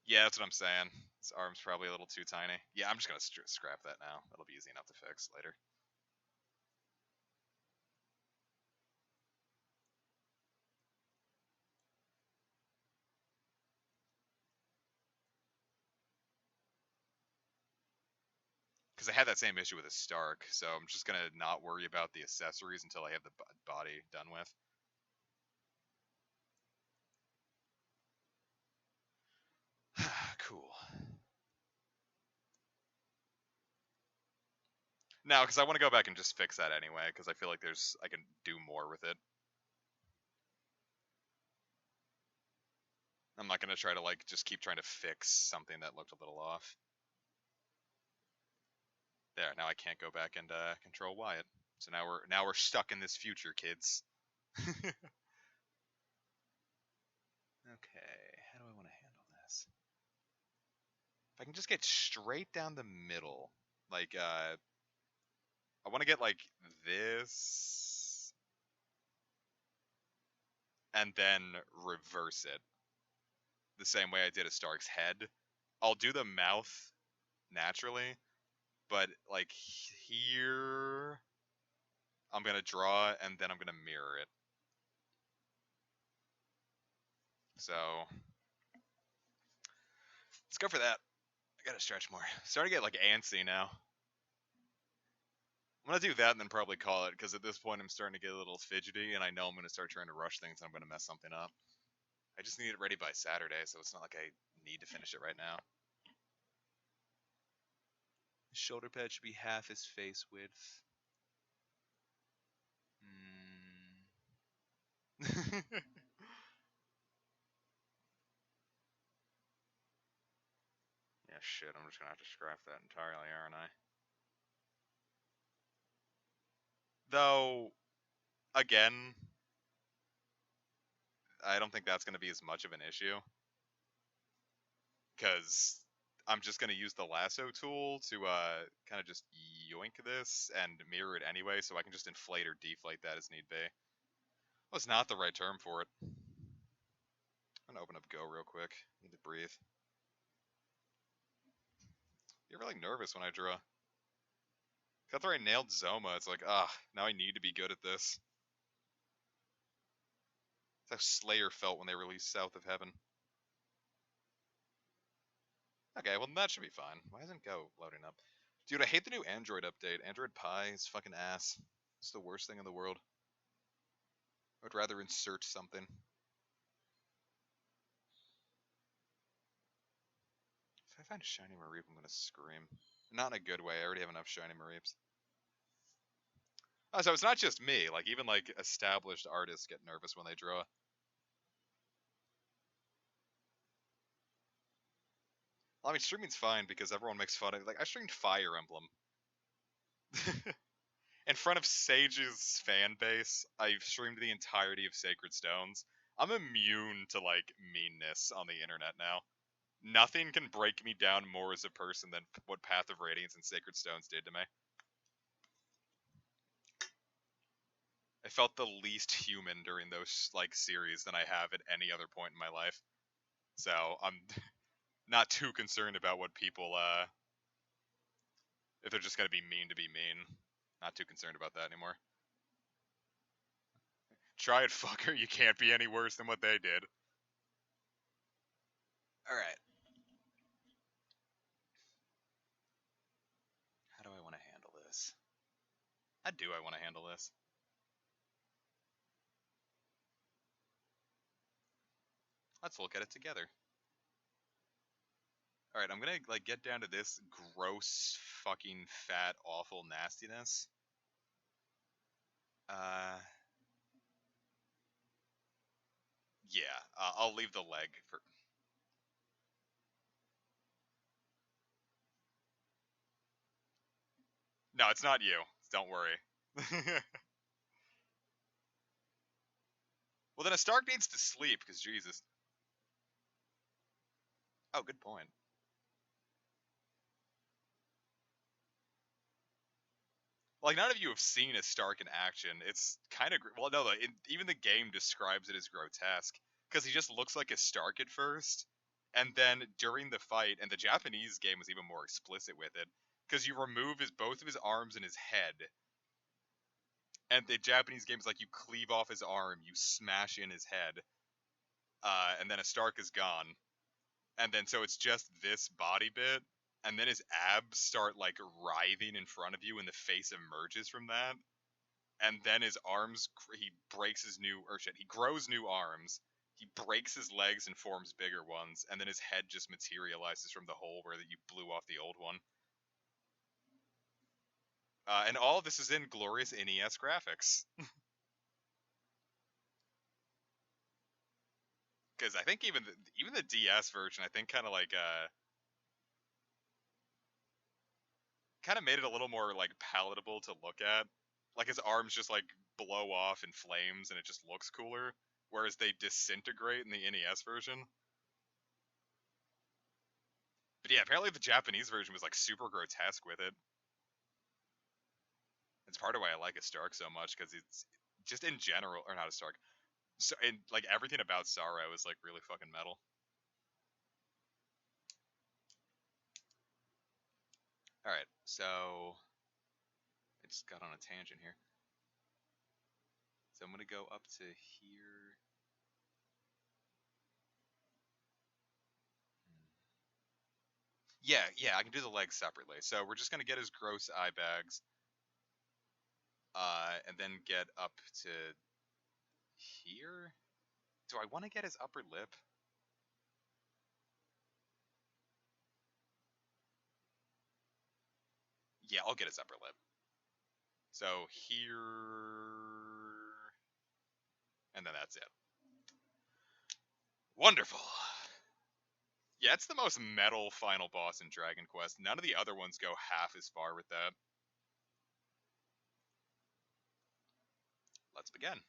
Yeah, that's what I'm saying. His arm's probably a little too tiny. Yeah, I'm just gonna scrap that now. That'll be easy enough to fix later. Because I had that same issue with a Stark, so I'm just gonna not worry about the accessories until I have the body done with. Cool. Now, because I want to go back and just fix that anyway, because I feel like I can do more with it. I'm not gonna try to like just keep trying to fix something that looked a little off. There, now I can't go back and control Wyatt. So now we're stuck in this future, kids. Okay, how do I want to handle this? If I can just get straight down the middle, like I want to get like this, and then reverse it the same way I did a Stark's head. I'll do the mouth naturally, but like here, I'm gonna draw and then I'm gonna mirror it. So let's go for that. I gotta stretch more. Starting to get like antsy now. I'm gonna do that and then probably call it, because at this point I'm starting to get a little fidgety, and I know I'm gonna start trying to rush things and I'm gonna mess something up. I just need it ready by Saturday, so it's not like I need to finish it right now. The shoulder pad should be half his face width. Yeah, shit, I'm just gonna have to scrap that entirely, aren't I? Though, again, I don't think that's gonna be as much of an issue, because I'm just gonna use the lasso tool to kind of just yoink this and mirror it anyway, so I can just inflate or deflate that as need be. Was not the right term for it. I'm gonna open up Go real quick. Need to breathe. You're really nervous when I draw. After I nailed Zoma, it's like, now I need to be good at this. That's how Slayer felt when they released South of Heaven. Okay, well that should be fine. Why isn't Go loading up? Dude, I hate the new Android update. Android Pie is fucking ass. It's the worst thing in the world. I would rather insert something. If I find a shiny Mareep, I'm gonna scream. Not in a good way. I already have enough shiny Mareeps. Oh, so it's not just me. Like even like established artists get nervous when they draw. Well, I mean, streaming's fine because everyone makes fun of. Like I streamed Fire Emblem in front of Sage's fan base. I've streamed the entirety of Sacred Stones. I'm immune to like meanness on the internet now. Nothing can break me down more as a person than what Path of Radiance and Sacred Stones did to me. I felt the least human during those like series than I have at any other point in my life. So I'm not too concerned about what people if they're just gonna be mean. Not too concerned about that anymore. Try it, fucker. You can't be any worse than what they did. Alright. How do I want to handle this? How do I want to handle this? Let's look at it together. Alright, I'm gonna like get down to this gross, fucking, fat, awful nastiness. Uh, yeah, I'll leave the leg for. No, it's not you. Don't worry. Well, then a Stark needs to sleep, because Jesus. Oh, good point. Like, none of you have seen a Stark in action. It's kind of. Well, no, even the game describes it as grotesque, because he just looks like a Stark at first, and then during the fight, and the Japanese game was even more explicit with it, because you remove both of his arms and his head, and the Japanese game is like you cleave off his arm, you smash in his head, and then a Stark is gone. And then so it's just this body bit, and then his abs start like writhing in front of you, and the face emerges from that. And then his arms, he breaks his new, or shit, he grows new arms. He breaks his legs and forms bigger ones, and then his head just materializes from the hole where you blew off the old one. And all of this is in glorious NES graphics. Because I think even the DS version, I think kind of made it a little more like palatable to look at. Like his arms just like blow off in flames, and it just looks cooler. Whereas they disintegrate in the NES version. But yeah, apparently the Japanese version was like super grotesque with it. It's part of why I like a Stark so much, because it's just in general, or not a Stark. So and like everything about Psaro is like really fucking metal. All right, so I just got on a tangent here. So I'm gonna go up to here. Yeah, I can do the legs separately. So we're just gonna get his gross eye bags, and then get up to here. Do I want to get his upper lip? Yeah, I'll get his upper lip. So here, and then that's it. Wonderful. Yeah, it's the most metal final boss in Dragon Quest. None of the other ones go half as far with that. Let's begin.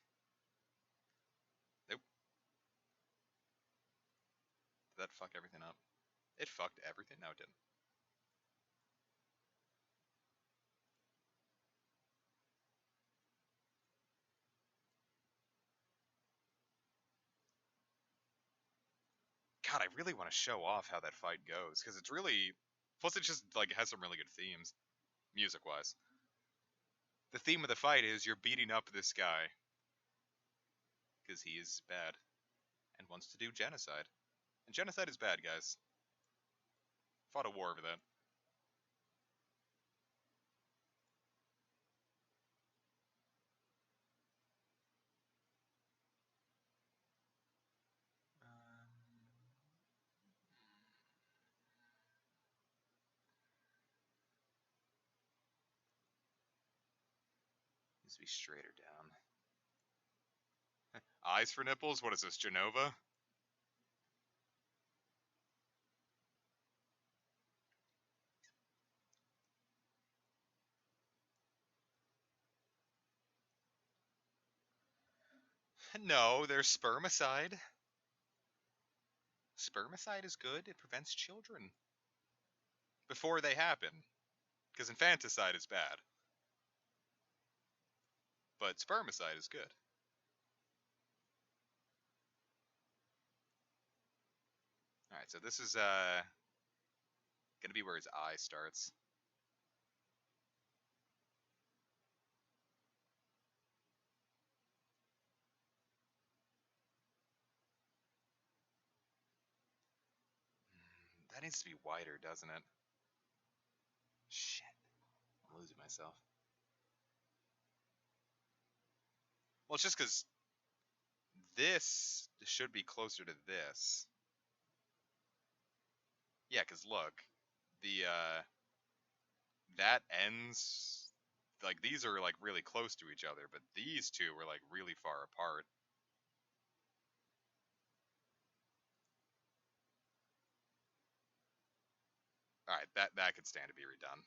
Nope. Did that fuck everything up? It fucked everything? No, it didn't. God, I really want to show off how that fight goes because it's really. Plus, it just like has some really good themes, music-wise. The theme of the fight is you're beating up this guy because he is bad and wants to do genocide. And genocide is bad, guys. Fought a war over that. Needs to be straighter down. Eyes for nipples? What is this, Genova? No, there's spermicide. Spermicide is good. It prevents children before they happen. Because infanticide is bad. But spermicide is good. Alright, so this is gonna be where his eye starts. That needs to be wider, doesn't it? Shit. I'm losing myself. Well, it's just because this should be closer to this. Yeah, because look, the that ends like these are like really close to each other, but these two were like really far apart. All right, that could stand to be redone.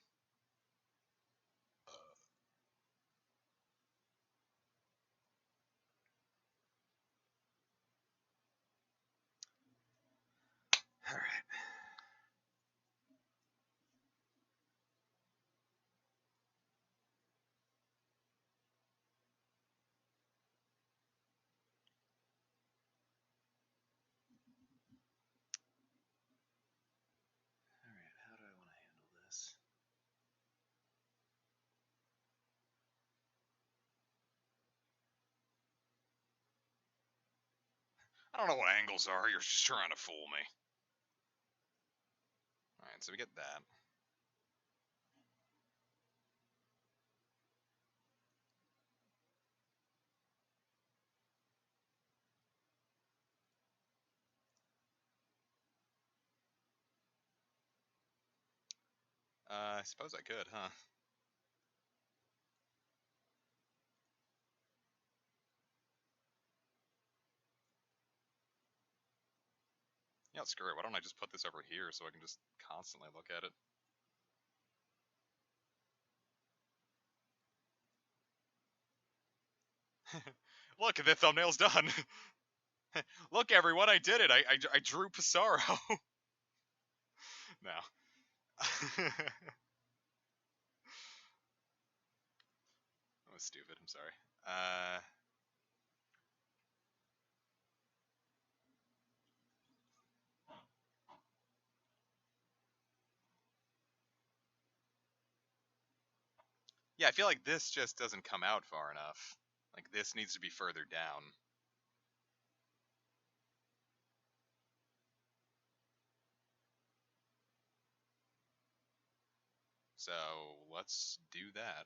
All right. All right. How do I want to handle this? I don't know what angles are. You're just trying to fool me. All right, so we get that. I suppose I could, huh? Yeah, screw it. Why don't I just put this over here so I can just constantly look at it? Look, the thumbnail's done. Look, everyone, I did it. I drew Psaro. No. That was stupid. I'm sorry. Uh, yeah, I feel like this just doesn't come out far enough. Like, this needs to be further down. So, let's do that.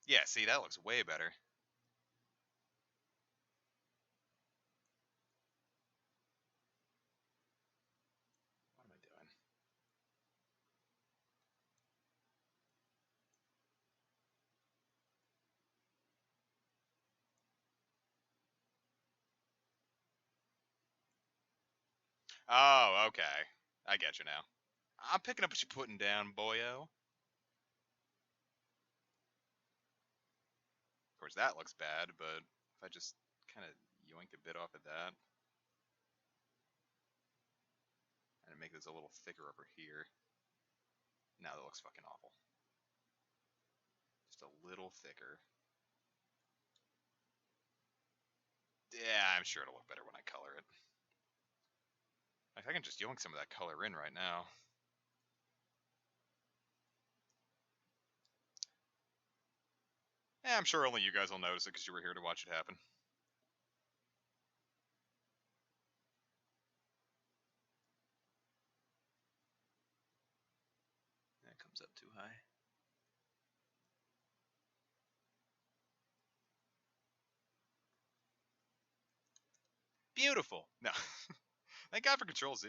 Yeah, see, that looks way better. What am I doing? Oh, okay. I get you now. I'm picking up what you're putting down, boyo. Of course, that looks bad, but if I just kind of yoink a bit off of that and make this a little thicker over here, now that looks fucking awful. Just a little thicker. Yeah, I'm sure it'll look better when I color it. Like, I can just yoink some of that color in right now. Yeah, I'm sure only you guys will notice it because you were here to watch it happen. That comes up too high. Beautiful. No. Thank God for Control Z.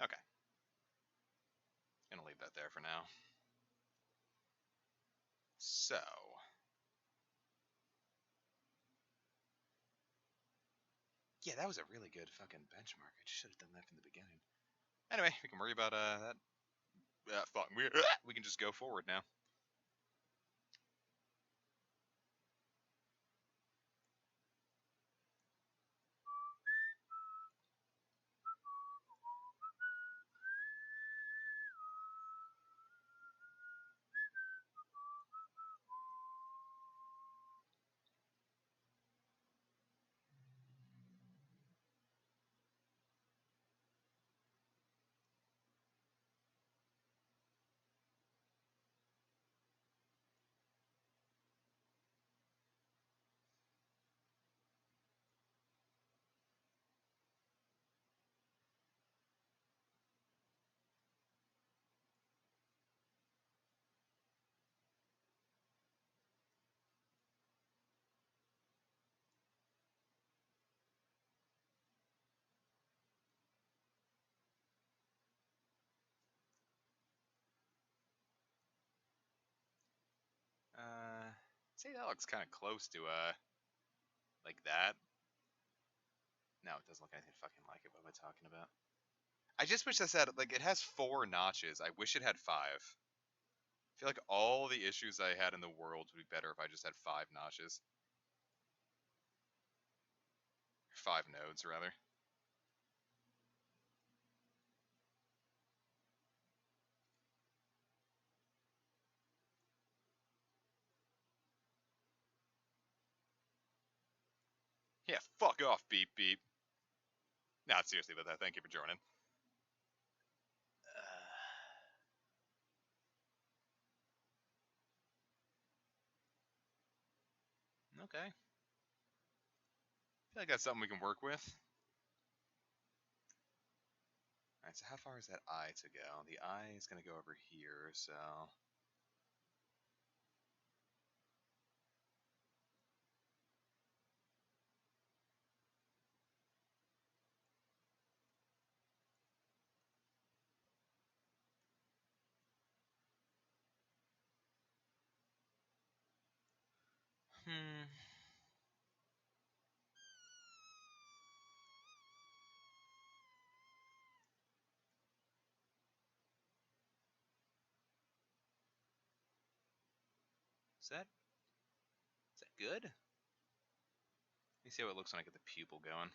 Okay. Gonna leave that there for now. So. Yeah, that was a really good fucking benchmark. I just should have done that from the beginning. Anyway, we can worry about that. Fuck. We can just go forward now. See, that looks kind of close to like that. No, it doesn't look anything fucking like it. What am I talking about? I just wish this had, like, it has 4 notches. I wish it had 5. I feel like all the issues I had in the world would be better if I just had 5 notches. 5 nodes, rather. Yeah, fuck off, beep beep. Not seriously, but thank you for joining. Okay. I feel like that's something we can work with. Alright, so how far is that eye to go? The eye is going to go over here, so... Hmm... Is that good? Let me see how it looks when I get the pupil going.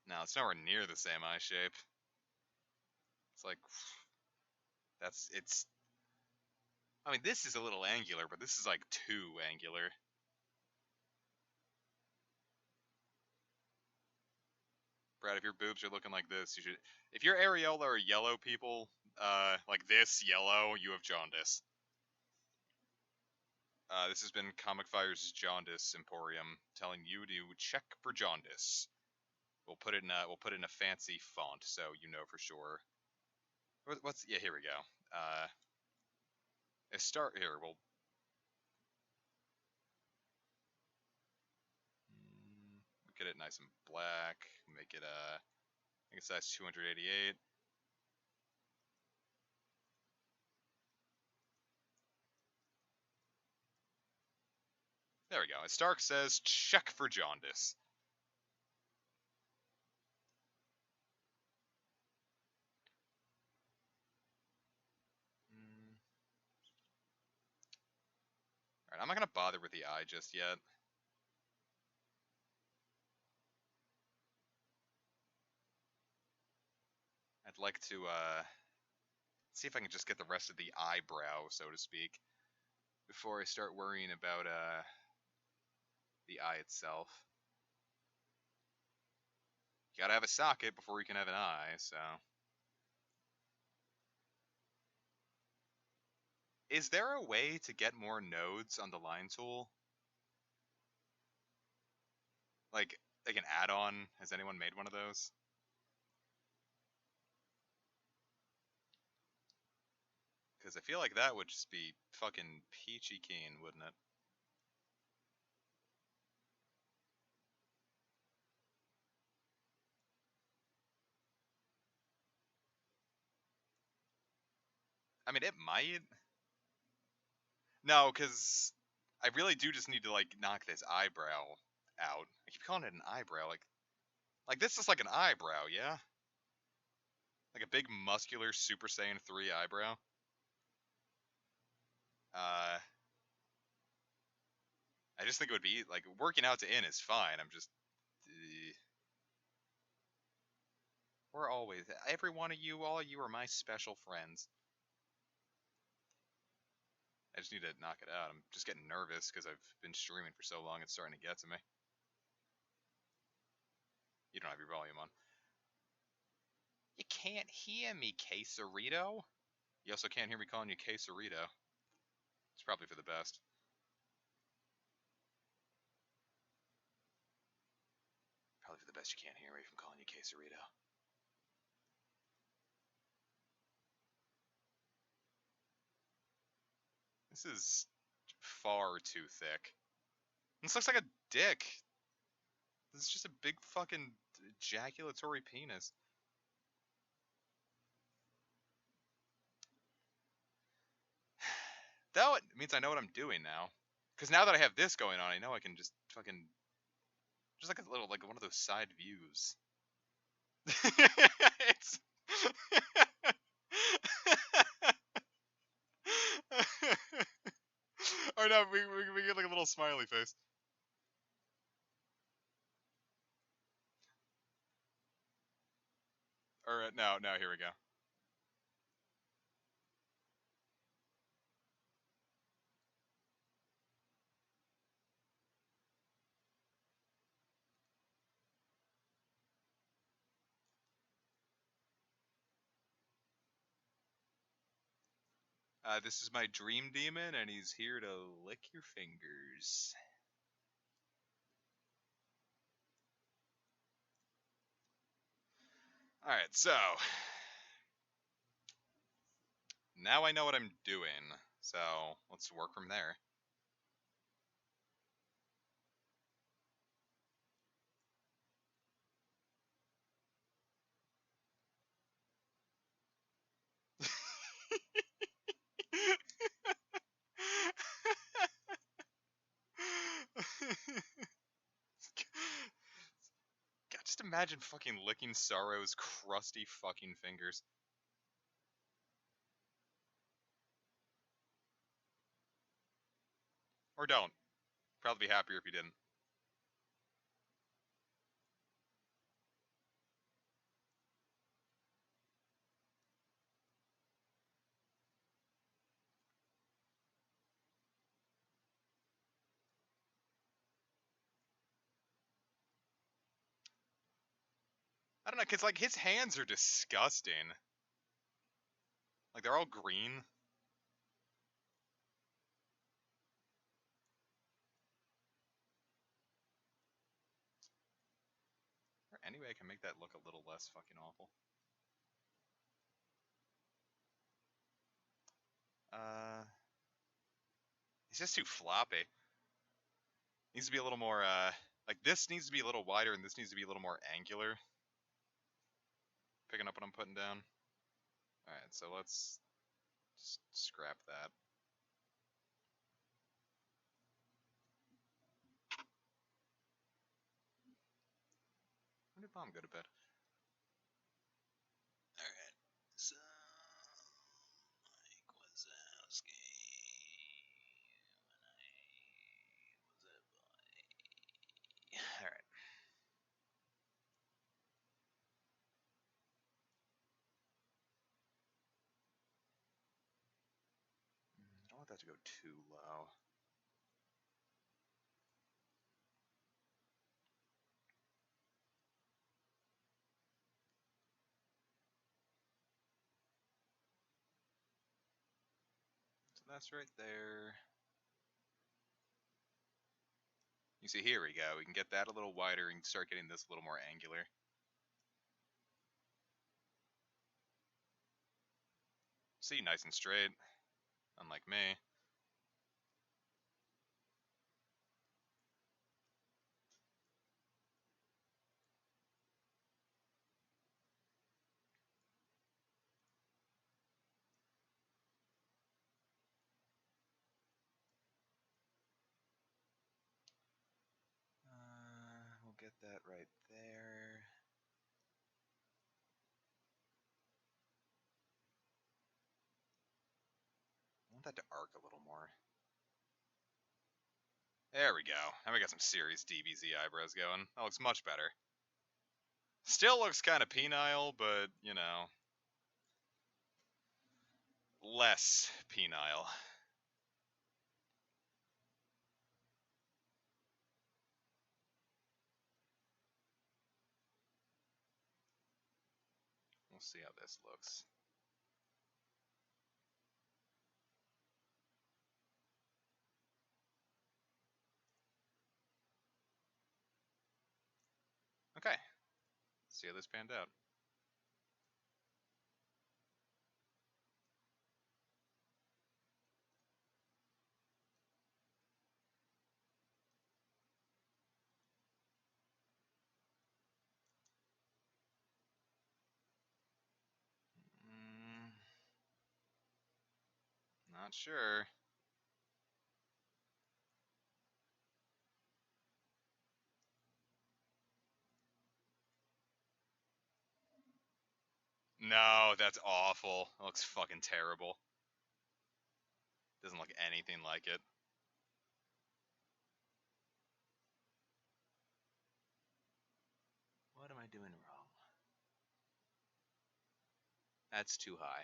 No, it's nowhere near the same eye shape. It's like... it's... I mean, this is a little angular, but this is like too angular. Brad, if your boobs are looking like this, you should... If your areola are yellow, people, like this yellow, you have jaundice. This has been Comic Fire's Jaundice Emporium, telling you to check for jaundice. We'll put it in a fancy font, so you know for sure. What's... Yeah, here we go. Start here. it nice and black. Make it I guess that's 288. There we go. As Stark says, check for jaundice. Alright, I'm not gonna bother with the eye just yet. I'd like to see if I can just get the rest of the eyebrow, so to speak, before I start worrying about the eye itself. You gotta have a socket before you can have an eye, so. Is there a way to get more nodes on the line tool? Like an add-on? Has anyone made one of those? Because I feel like that would just be fucking peachy keen, wouldn't it? I mean, it might. No, because I really do just need to, like, knock this eyebrow out. I keep calling it an eyebrow. Like this is like an eyebrow, yeah? Like a big muscular Super Saiyan 3 eyebrow. Uh, I just think it would be, like, working out to in is fine. I'm just... we're always... Every one of you, all of you are my special friends. I just need to knock it out. I'm just getting nervous because I've been streaming for so long, it's starting to get to me. You don't have your volume on. You can't hear me, Quesarito. You also can't hear me calling you Quesarito. It's probably for the best. Probably for the best you can't hear me from calling you Quesarito. This is far too thick. This looks like a dick. This is just a big fucking ejaculatory penis. That means I know what I'm doing now. Because now that I have this going on, I know I can just fucking... Just like a little, like one of those side views. It's... Or no, we get like a little smiley face. Or no, here we go. This is my dream demon, and he's here to lick your fingers. Alright, so... Now I know what I'm doing, so let's work from there. God, just imagine fucking licking Psaro's crusty fucking fingers. Or don't. Probably be happier if you didn't. I don't know, cause like his hands are disgusting. Like they're all green. Or any way I can make that look a little less fucking awful. He's just too floppy. Needs to be a little more Like, this needs to be a little wider, and this needs to be a little more angular. Picking up what I'm putting down. Alright, so let's just scrap that. When did Bomb go to bed? Alright. So Mike Wazowski. When I was that boy. Alright. I don't want that to go too low. So that's right there. You see, here we go. We can get that a little wider and start getting this a little more angular. See, nice and straight. Unlike me. We'll get that right there. I want that to arc a little more. There we go. Now we got some serious DBZ eyebrows going. That looks much better. Still looks kind of penile, but, you know, less penile. We'll see how this looks. Okay. See how this panned out. Not sure. No, that's awful. That looks fucking terrible. Doesn't look anything like it. What am I doing wrong? That's too high.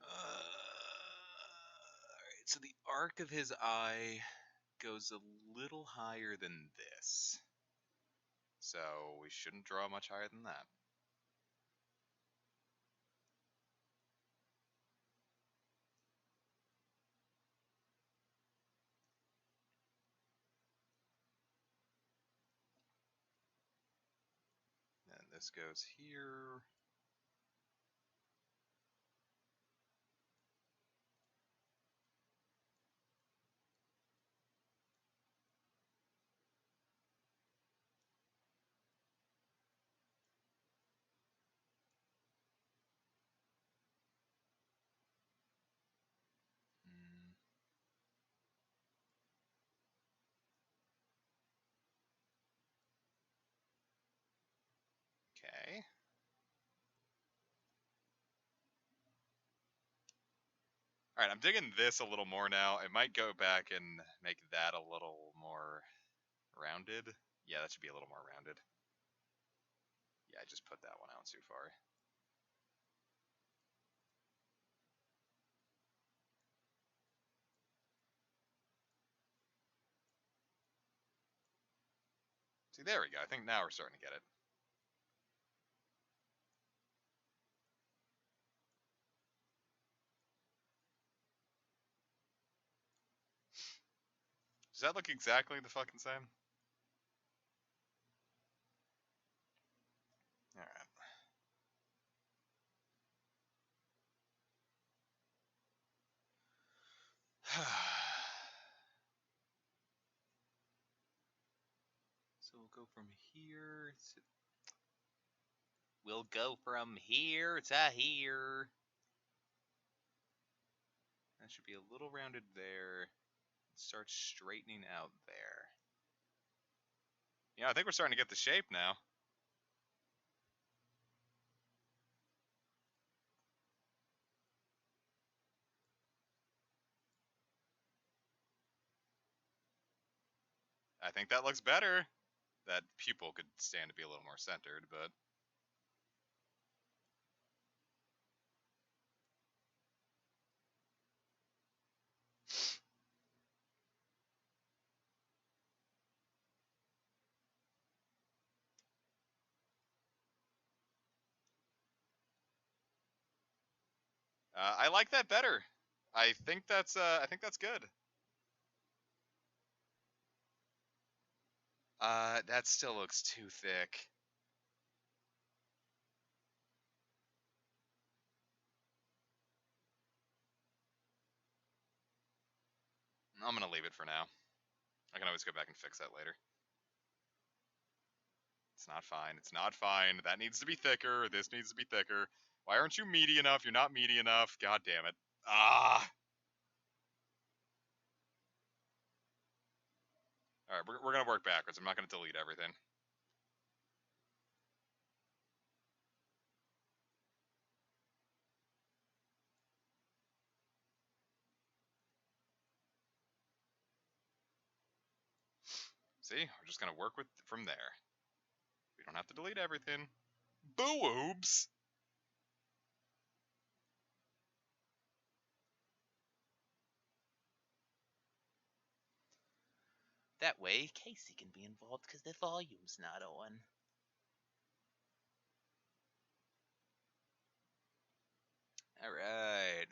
Alright, so the arc of his eye goes a little higher than this. So we shouldn't draw much higher than that. And this goes here. Okay. Alright, I'm digging this a little more now. I might go back and make that a little more rounded. Yeah, that should be a little more rounded. Yeah, I just put that one out too far. See, See, there we go. I think now we're starting to get it. Does that look exactly the fucking same? Alright. So we'll go from here to... We'll go from here to here. That should be a little rounded there. Start straightening out there. Yeah, I think we're starting to get the shape now. I think that looks better. That pupil could stand to be a little more centered, but I like that better. I think that's good. That still looks too thick. I'm gonna leave it for now. I can always go back and fix that later. It's not fine. It's not fine. That needs to be thicker. This needs to be thicker. Why aren't you meaty enough? You're not meaty enough. God damn it. Ah. All right, we're gonna work backwards. I'm not gonna delete everything. See, we're just gonna work with from there. We don't have to delete everything. Boo-oobs. That way, Casey can be involved because the volume's not on. Alright.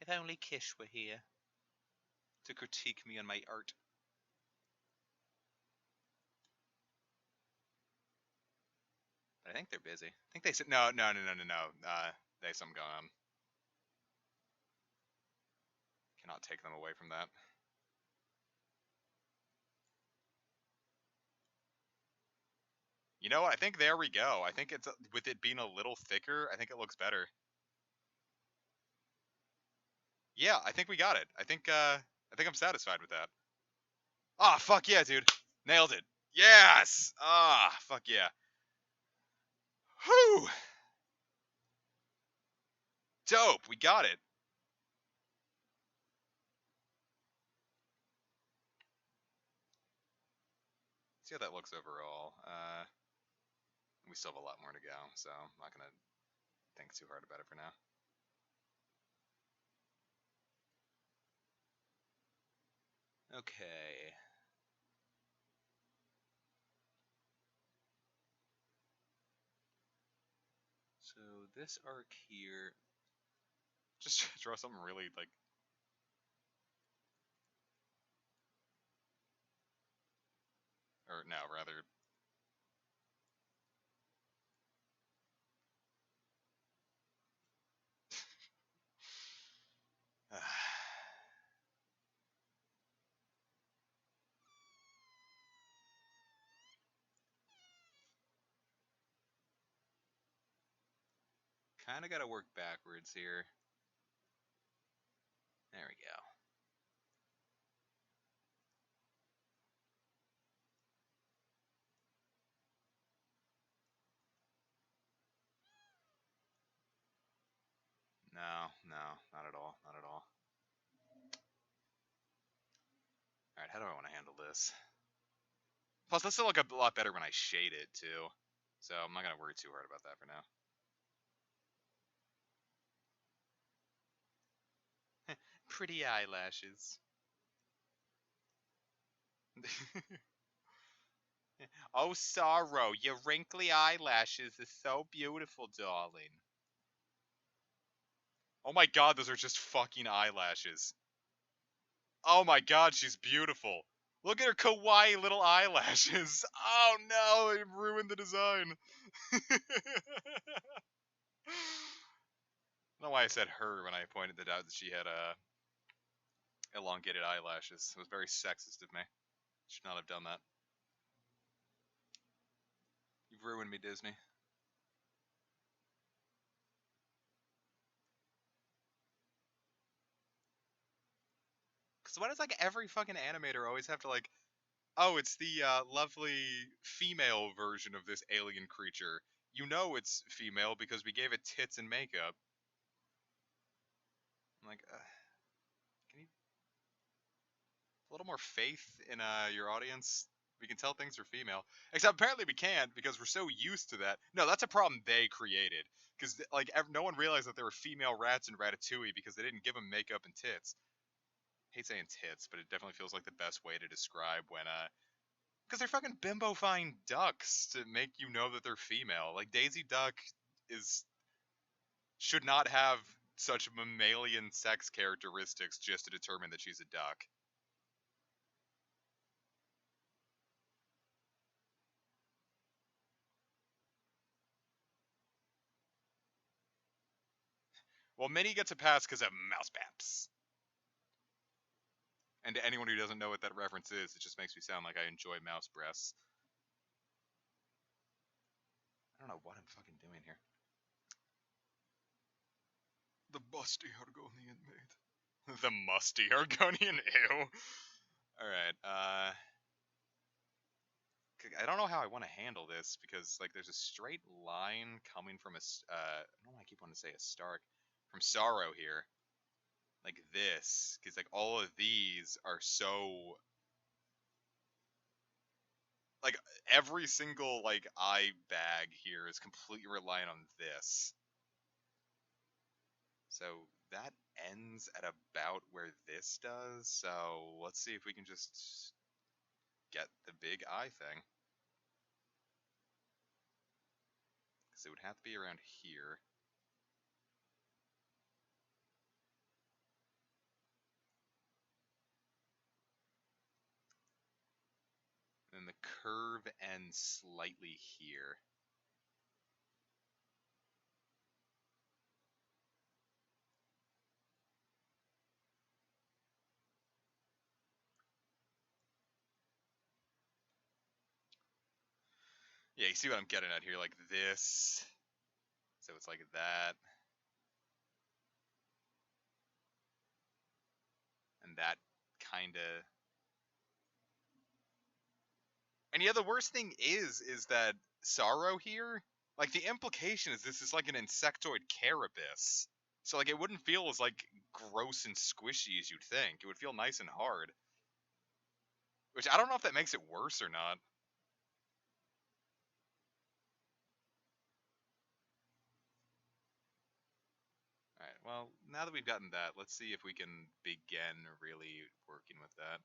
If only Kish were here to critique me on my art. But I think they're busy. I think they said no. They have something going on. Cannot take them away from that. You know what? I think there we go. I think it's with it being a little thicker. I think it looks better. Yeah, I think we got it. I think I'm satisfied with that. Ah, fuck yeah, dude. Nailed it. Yes. Ah, fuck yeah. Whew. Dope. We got it. See how that looks overall. We still have a lot more to go, so I'm not gonna think too hard about it for now. Okay. So this arc here. Just draw something really like. Or no, rather. Kind of got to work backwards here. There we go. No, not at all. Not at all. Alright, how do I want to handle this? Plus, this will look a lot better when I shade it, too. So I'm not going to worry too hard about that for now. pretty eyelashes. Oh, Psaro, your wrinkly eyelashes are so beautiful, darling. Oh my god, those are just fucking eyelashes. Oh my god, she's beautiful. Look at her kawaii little eyelashes. Oh no, it ruined the design. I don't know why I said her when I pointed it out that she had elongated eyelashes. It was very sexist of me. Should not have done that. You've ruined me, Disney. Because why does like every fucking animator always have to like, oh, it's the lovely female version of this alien creature. You know it's female because we gave it tits and makeup. I'm like, can you a little more faith in your audience? We can tell things are female, except apparently we can't because we're so used to that. No, that's a problem they created because like no one realized that there were female rats in Ratatouille because they didn't give them makeup and tits. I hate saying tits, but it definitely feels like the best way to describe when because they're fucking bimbo-fine ducks to make you know that they're female. Like Daisy Duck is should not have such mammalian sex characteristics just to determine that she's a duck. Well, Minnie gets a pass because of mouse paps. And to anyone who doesn't know what that reference is, it just makes me sound like I enjoy mouse breasts. I don't know what I'm fucking doing here. The musty Argonian maid. The musty Argonian, ew. Alright, I don't know how I want to handle this because like there's a straight line coming from I don't know why I keep wanting to say a Stark from Psaro here, like this, because like all of these are so like every single like eye bag here is completely reliant on this. So that ends at about where this does. So let's see if we can just get the big eye thing. Because it would have to be around here. And then the curve ends slightly here. Yeah, you see what I'm getting at here? Like this. So it's like that. And that kind of. And yeah, the worst thing is that Sorrow here, like the implication is this is like an insectoid carapace. So like it wouldn't feel as like gross and squishy as you'd think. It would feel nice and hard. Which I don't know if that makes it worse or not. Alright, well, now that we've gotten that, let's see if we can begin really working with that.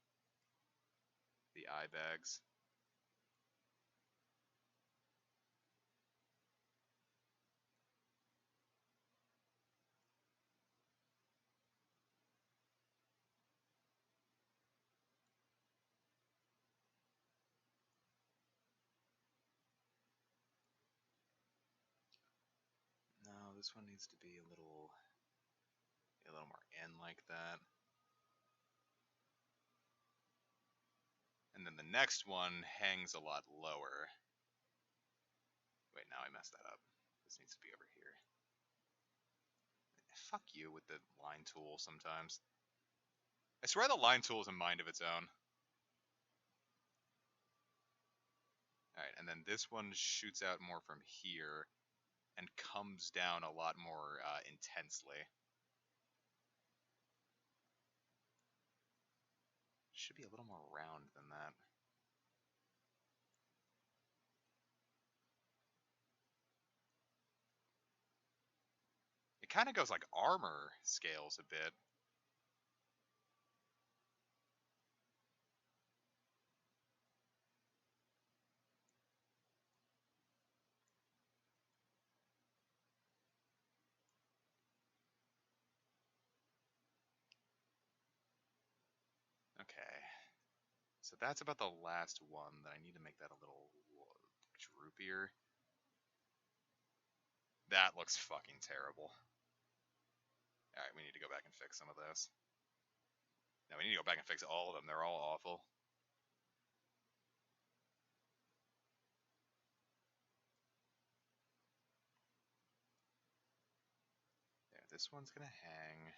The eye bags. No, this one needs to be a little more in like that. And then the next one hangs a lot lower. Wait, now I messed that up. This needs to be over here. Fuck you with the line tool sometimes. I swear the line tool is a mind of its own. Alright, and then this one shoots out more from here and comes down a lot more intensely. Should be a little more round than that. It kind of goes like armor scales a bit. So that's about the last one that I need to make that a little droopier. That looks fucking terrible. Alright, we need to go back and fix some of those. No, we need to go back and fix all of them. They're all awful. There, this one's gonna hang.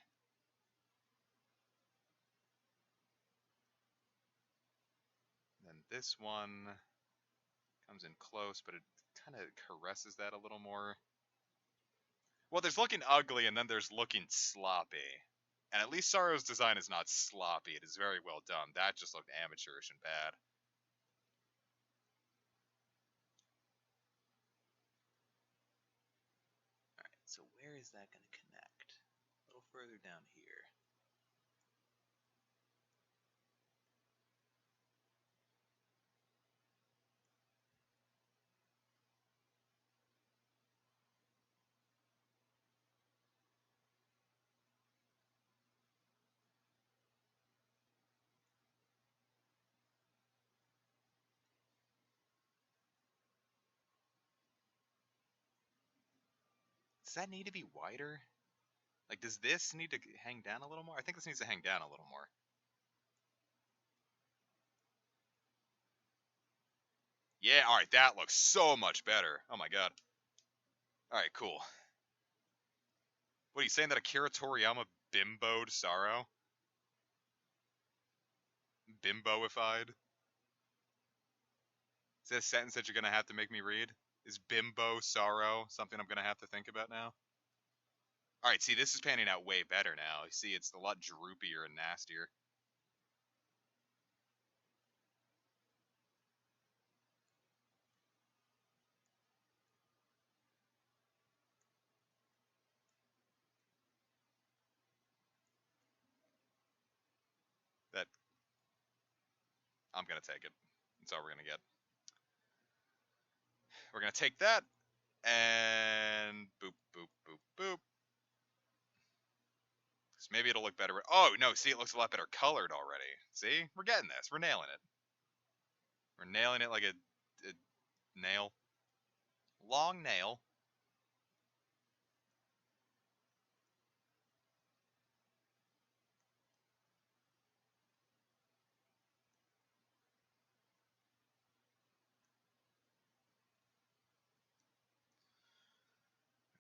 Then this one comes in close, but it kind of caresses that a little more. Well, there's looking ugly, and then there's looking sloppy. And at least Psaro's design is not sloppy. It is very well done. That just looked amateurish and bad. Alright, so where is that going to connect? A little further down here. Does that need to be wider? Like, does this need to hang down a little more? I think this needs to hang down a little more. Yeah, alright, that looks so much better. Oh my god. Alright, cool. What are you saying that Akira Toriyama bimboed Psaro? Bimboified? Is that a sentence that you're gonna have to make me read? Is bimbo Psaro something I'm gonna have to think about now? Alright, see, this is panning out way better now. You see, it's a lot droopier and nastier. That, I'm gonna take it. That's all we're gonna get. We're gonna take that, and boop, boop, boop, boop. So maybe it'll look better. Oh, no, see, it looks a lot better colored already. See? We're getting this. We're nailing it. We're nailing it like a nail. Long nail.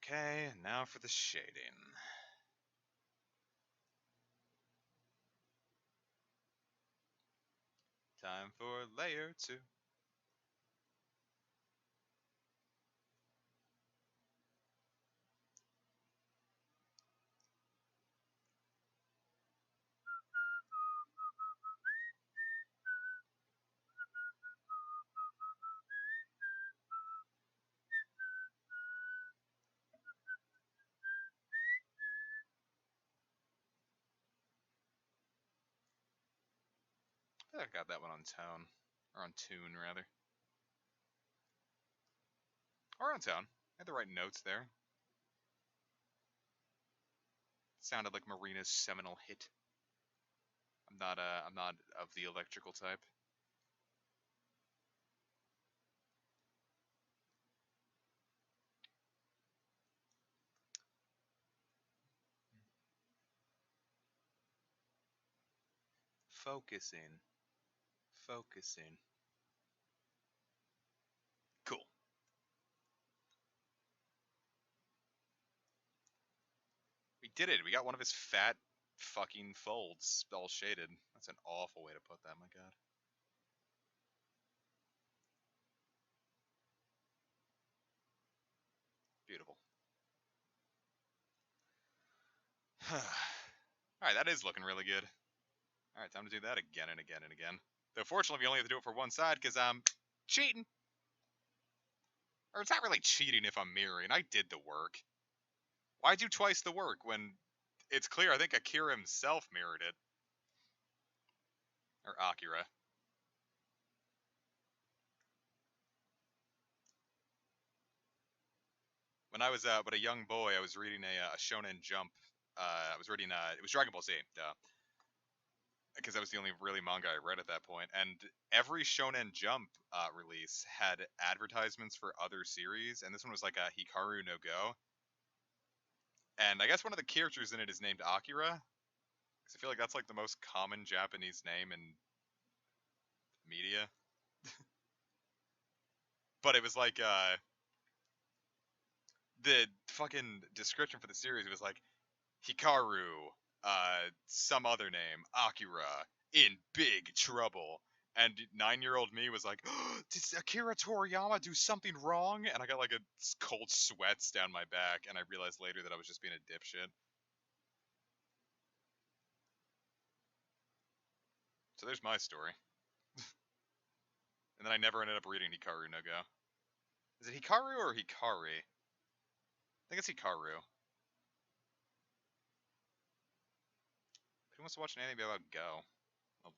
Okay, now for the shading. Time for layer 2. I got that one on tone. Or on tune, rather. Or on tone. I had the right notes there. Sounded like Marina's seminal hit. I'm not of the electrical type. Focusing. Focusing. Cool. We did it. We got one of his fat fucking folds all shaded. That's an awful way to put that, my god. Beautiful. Alright, that is looking really good. Alright, time to do that again and again and again. Though fortunately we only have to do it for one side because I'm cheating. Or it's not really cheating if I'm mirroring. I did the work. Why do twice the work when it's clear I think Akira himself mirrored it? Or Akira. When I was but a young boy, I was reading a Shonen Jump. I was reading it was Dragon Ball Z, duh. because that was the only really manga I read at that point. And every Shonen Jump release had advertisements for other series, and this one was like a Hikaru no Go. And I guess one of the characters in it is named Akira, because I feel like that's like the most common Japanese name in media. But it was like the fucking description for the series was like Hikaru, some other name, Akira, in big trouble. And 9-year-old me was like, oh, did Akira Toriyama do something wrong? And I got like a cold sweats down my back, and I realized later that I was just being a dipshit. So there's my story. And then I never ended up reading Hikaru no Go. Is it Hikaru or Hikari? I think it's Hikaru. Who wants to watch an anime about Go? Well,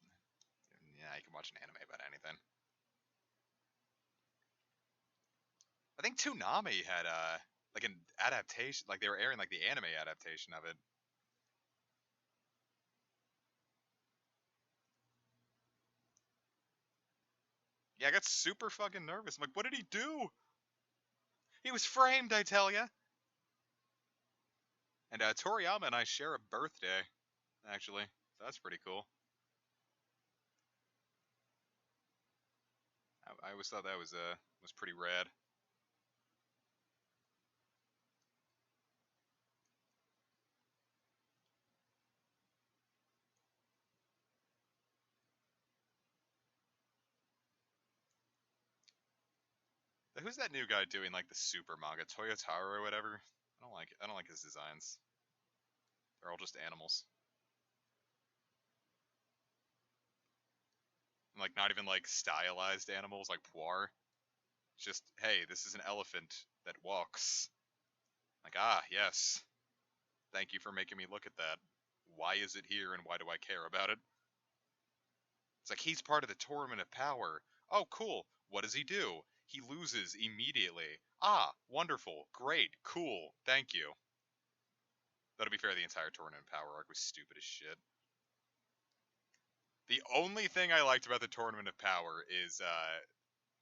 yeah, you can watch an anime about anything. I think Toonami had like an adaptation, like they were airing like the anime adaptation of it. Yeah, I got super fucking nervous. I'm like, what did he do? He was framed, I tell ya. And Toriyama and I share a birthday, actually. So that's pretty cool. I always thought that was pretty rad. Who's that new guy doing like the super manga, Toyotaro or whatever? I don't like it. I don't like his designs. They're all just animals. And, like not even like stylized animals like Puar. Just hey, this is an elephant that walks. Like yes. Thank you for making me look at that. Why is it here and why do I care about it? It's like he's part of the Tournament of Power. Oh, cool. What does he do? He loses immediately. Ah, wonderful. Great. Cool. Thank you. Though to be fair, the entire Tournament of Power arc was stupid as shit. The only thing I liked about the Tournament of Power is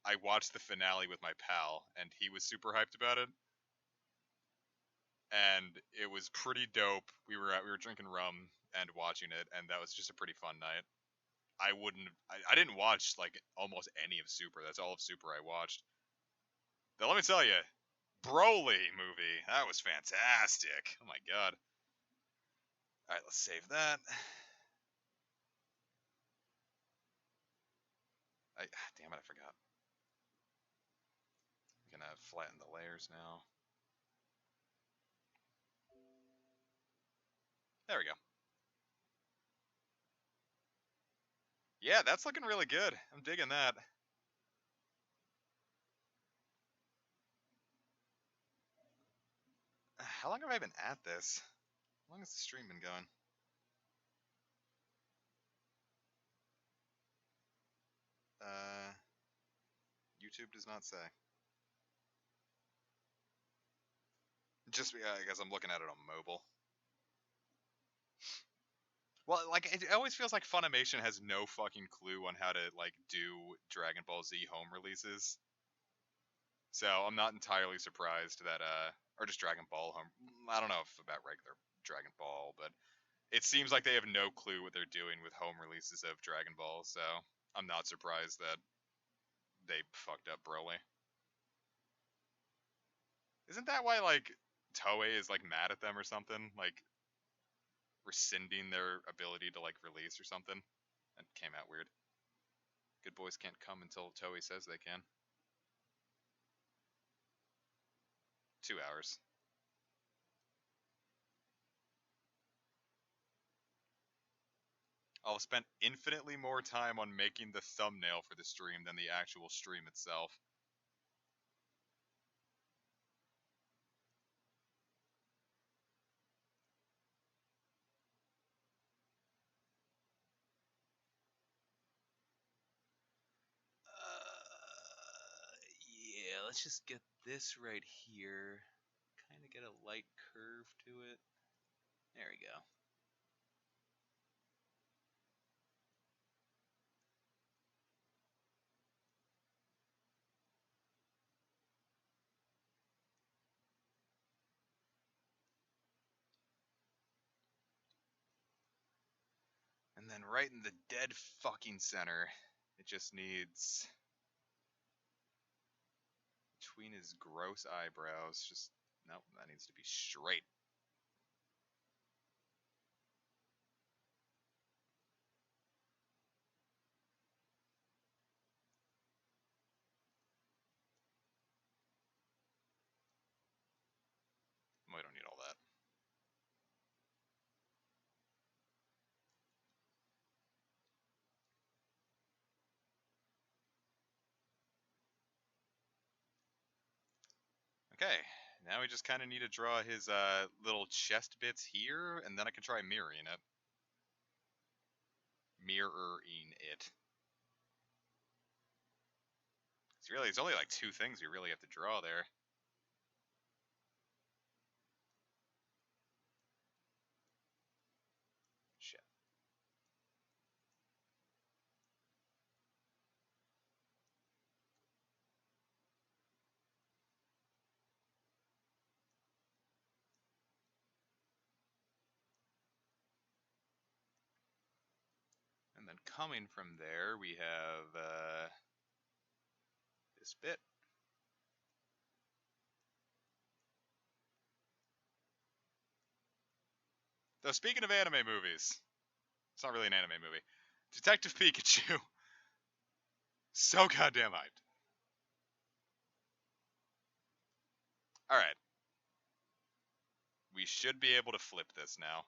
I watched the finale with my pal, and he was super hyped about it. And it was pretty dope. We were drinking rum and watching it, and that was just a pretty fun night. I wouldn't. I didn't watch like almost any of Super. That's all of Super I watched. Now let me tell you, Broly movie that was fantastic. Oh my god. All right, let's save that. Damn it, I forgot. I'm gonna flatten the layers now. There we go. Yeah, that's looking really good. I'm digging that. How long have I been at this? How long has the stream been going? Uh, YouTube does not say. Just because I'm looking at it on mobile. Well, like it always feels like Funimation has no fucking clue on how to like do Dragon Ball Z home releases. So I'm not entirely surprised that or just Dragon Ball home. I don't know if about regular Dragon Ball, but it seems like they have no clue what they're doing with home releases of Dragon Ball. So I'm not surprised that they fucked up Broly. Isn't that why like Toei is like mad at them or something? Like rescinding their ability to like release or something? That came out weird. Good boys can't come until Toei says they can. 2 hours. I'll have spent infinitely more time on making the thumbnail for the stream than the actual stream itself. Yeah, let's just get this right here. Kind of get a light curve to it. There we go. then right in the dead fucking center, it just needs between his gross eyebrows. Just nope, that needs to be straight. We don't need all that. Okay, now we just kind of need to draw his little chest bits here, and then I can try mirroring it. Mirroring it. It's only like two things we really have to draw there. Shit. And then coming from there, we have this bit. Though speaking of anime movies, it's not really an anime movie. Detective Pikachu. So goddamn hyped. Alright. We should be able to flip this now.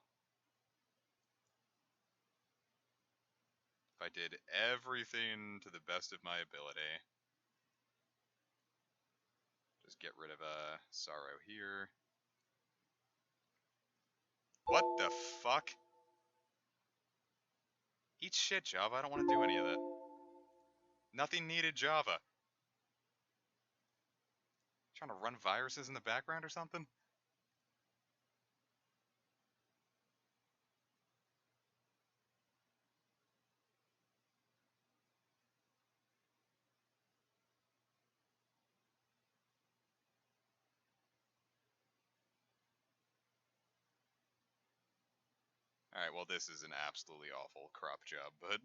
If I did everything to the best of my ability. Just get rid of Psaro here. What the fuck? Eat shit, Java. I don't want to do any of that. Nothing needed, Java. Trying to run viruses in the background or something? Alright, well this is an absolutely awful crop job, but...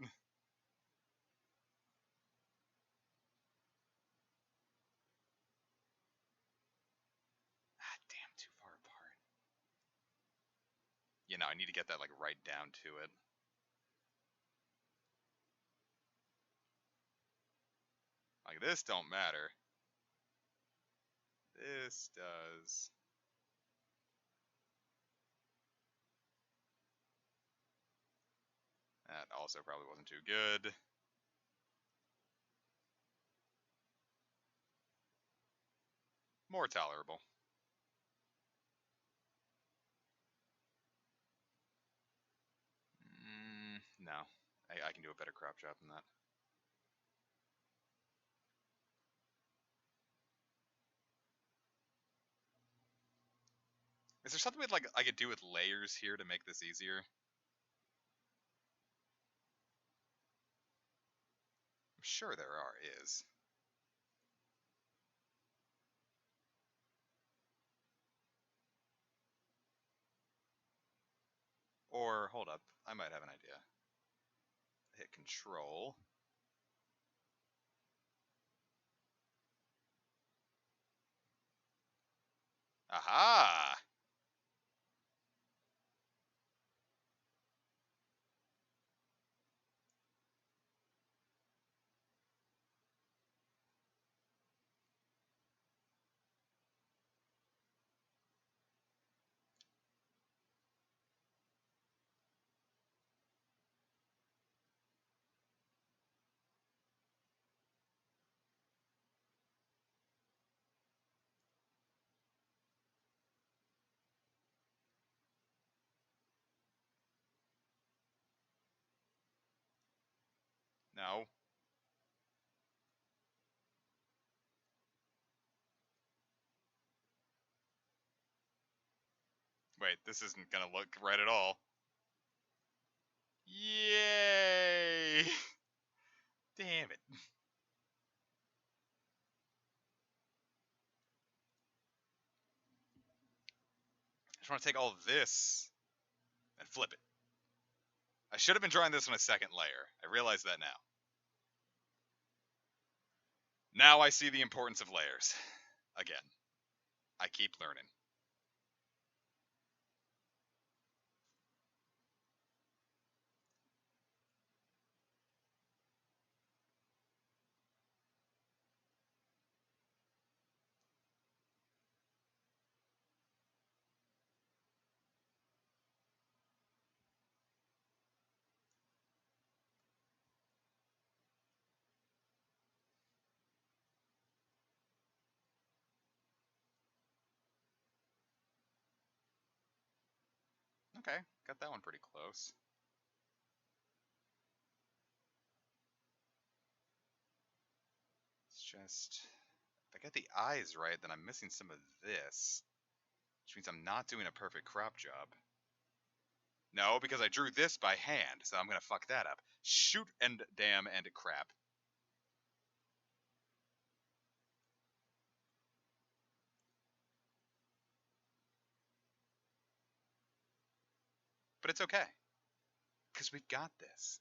Ah, damn, too far apart. You know, I need to get that, like, right down to it. Like, this don't matter. This does. That also probably wasn't too good. More tolerable. No. I can do a better crop job than that. Is there something with, like, I could do with layers here to make this easier? I'm sure is. Or, hold up, I might have an idea. Hit control. Aha! No. Wait, this isn't gonna look right at all. Yay! Damn it. I just want to take all of this and flip it. I should have been drawing this on a second layer. I realize that now. Now I see the importance of layers. Again, I keep learning. Okay, got that one pretty close. It's just, if I get the eyes right, then I'm missing some of this, which means I'm not doing a perfect crop job. No, because I drew this by hand, so I'm gonna fuck that up. Shoot and damn and crap. But it's okay, because we got this.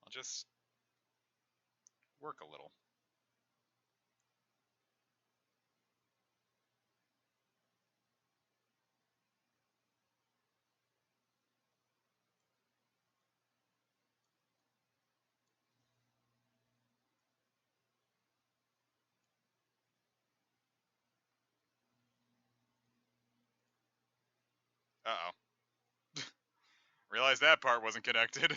I'll just work a little. Uh-oh. Realized that part wasn't connected.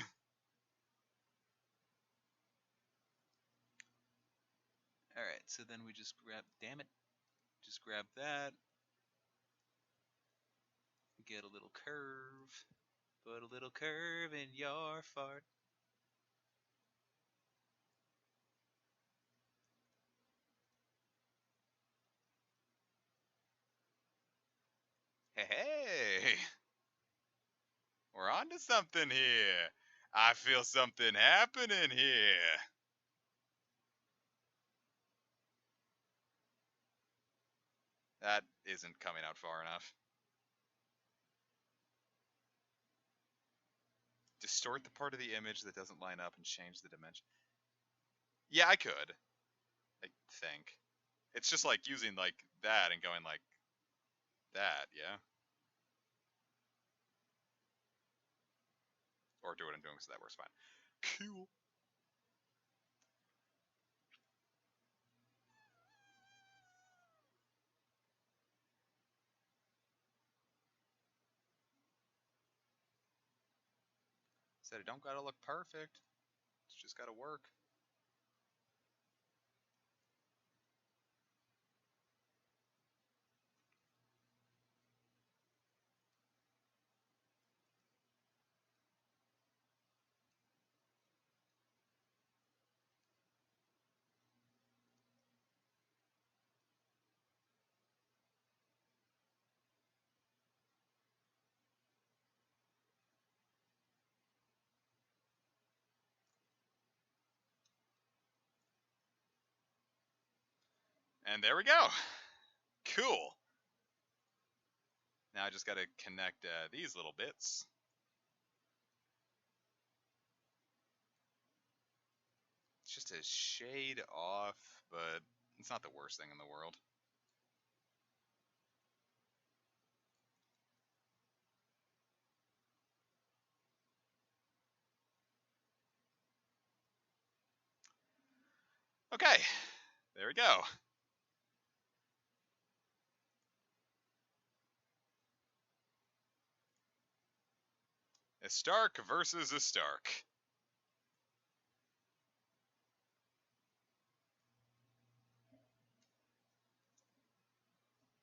Alright, so then we just grab, damn it, just grab that. Get a little curve. Put a little curve in your fart. Hey, we're on to something here. I feel something happening here. That isn't coming out far enough. Distort the part of the image that doesn't line up and change the dimension. Yeah, I could. I think. It's just like using like that and going like that, yeah? Or do what I'm doing so that works fine. Cool. Said it don't gotta look perfect. It's just gotta work. And there we go. Cool. Now I just gotta connect these little bits. It's just a shade off, but it's not the worst thing in the world. Okay, there we go. A Stark versus a Stark.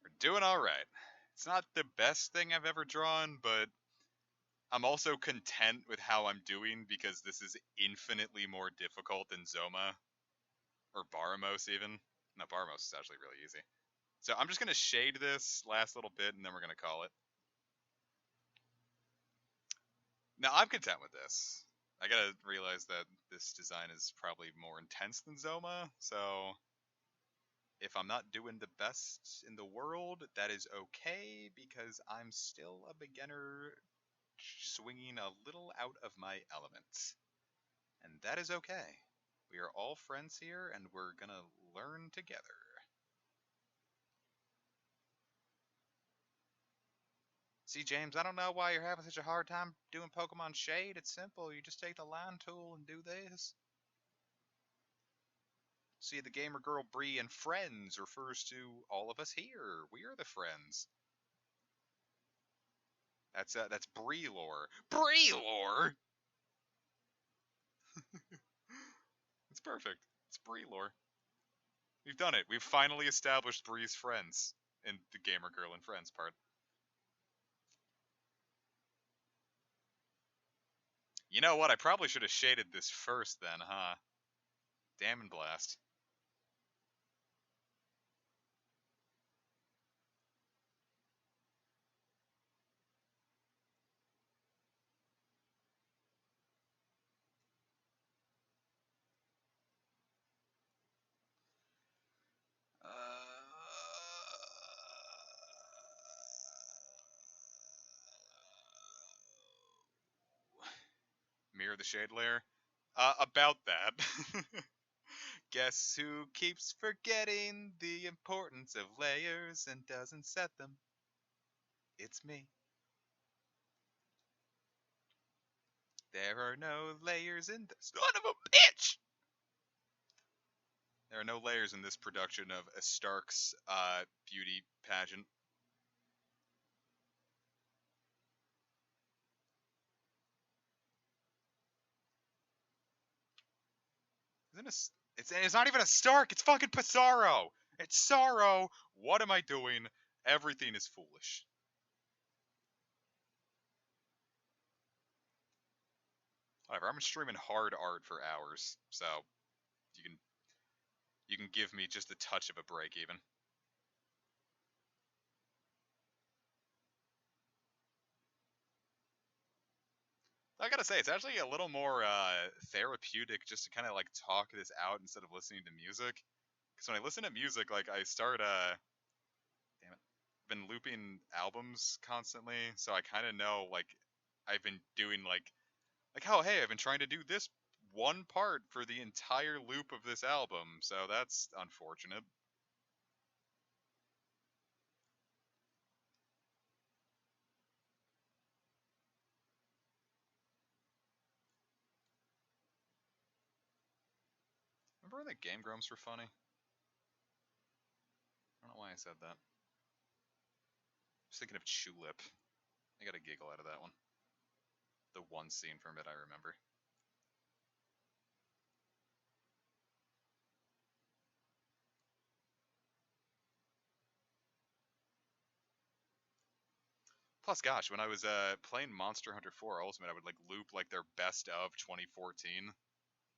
We're doing all right. It's not the best thing I've ever drawn, but I'm also content with how I'm doing because this is infinitely more difficult than Zoma or Baramos even. No, Baramos is actually really easy. So I'm just going to shade this last little bit and then we're going to call it. Now I'm content with this. I gotta realize that this design is probably more intense than Zoma, so If I'm not doing the best in the world, that is okay because I'm still a beginner swinging a little out of my element. And that is okay. We are all friends here and we're gonna learn together. See, James, I don't know why you're having such a hard time doing Pokemon Shade. It's simple. You just take the line tool and do this. See, the gamer girl Bree and friends refers to all of us here. We are the friends. That's Bree lore. Bree lore. It's perfect. It's Bree lore. We've done it. We've finally established Bree's friends in the gamer girl and friends part. You know what? I probably should have shaded this first then, huh? Damn and blast. Mirror the shade layer. About that. Guess who keeps forgetting the importance of layers and doesn't set them? It's me. There are no layers in this. Son of a bitch! There are no layers in this production of a Stark's beauty pageant. Isn't it? It's not even a Stark. It's fucking Psaro. It's Sorrow. What am I doing? Everything is foolish. Whatever. I'm streaming hard art for hours, so you can you can give me just a touch of a break even. I gotta say, it's actually a little more therapeutic just to kind of like talk this out instead of listening to music. Because when I listen to music, like I start, damn it, been looping albums constantly, so I kind of know like I've been doing like oh hey, I've been trying to do this one part for the entire loop of this album, so that's unfortunate. Remember when the Game Grumps were funny? I don't know why I said that. I was thinking of Tulip. I got a giggle out of that one. The one scene from it I remember. Plus, gosh, when I was playing Monster Hunter 4 Ultimate, I would like loop like their best of 2014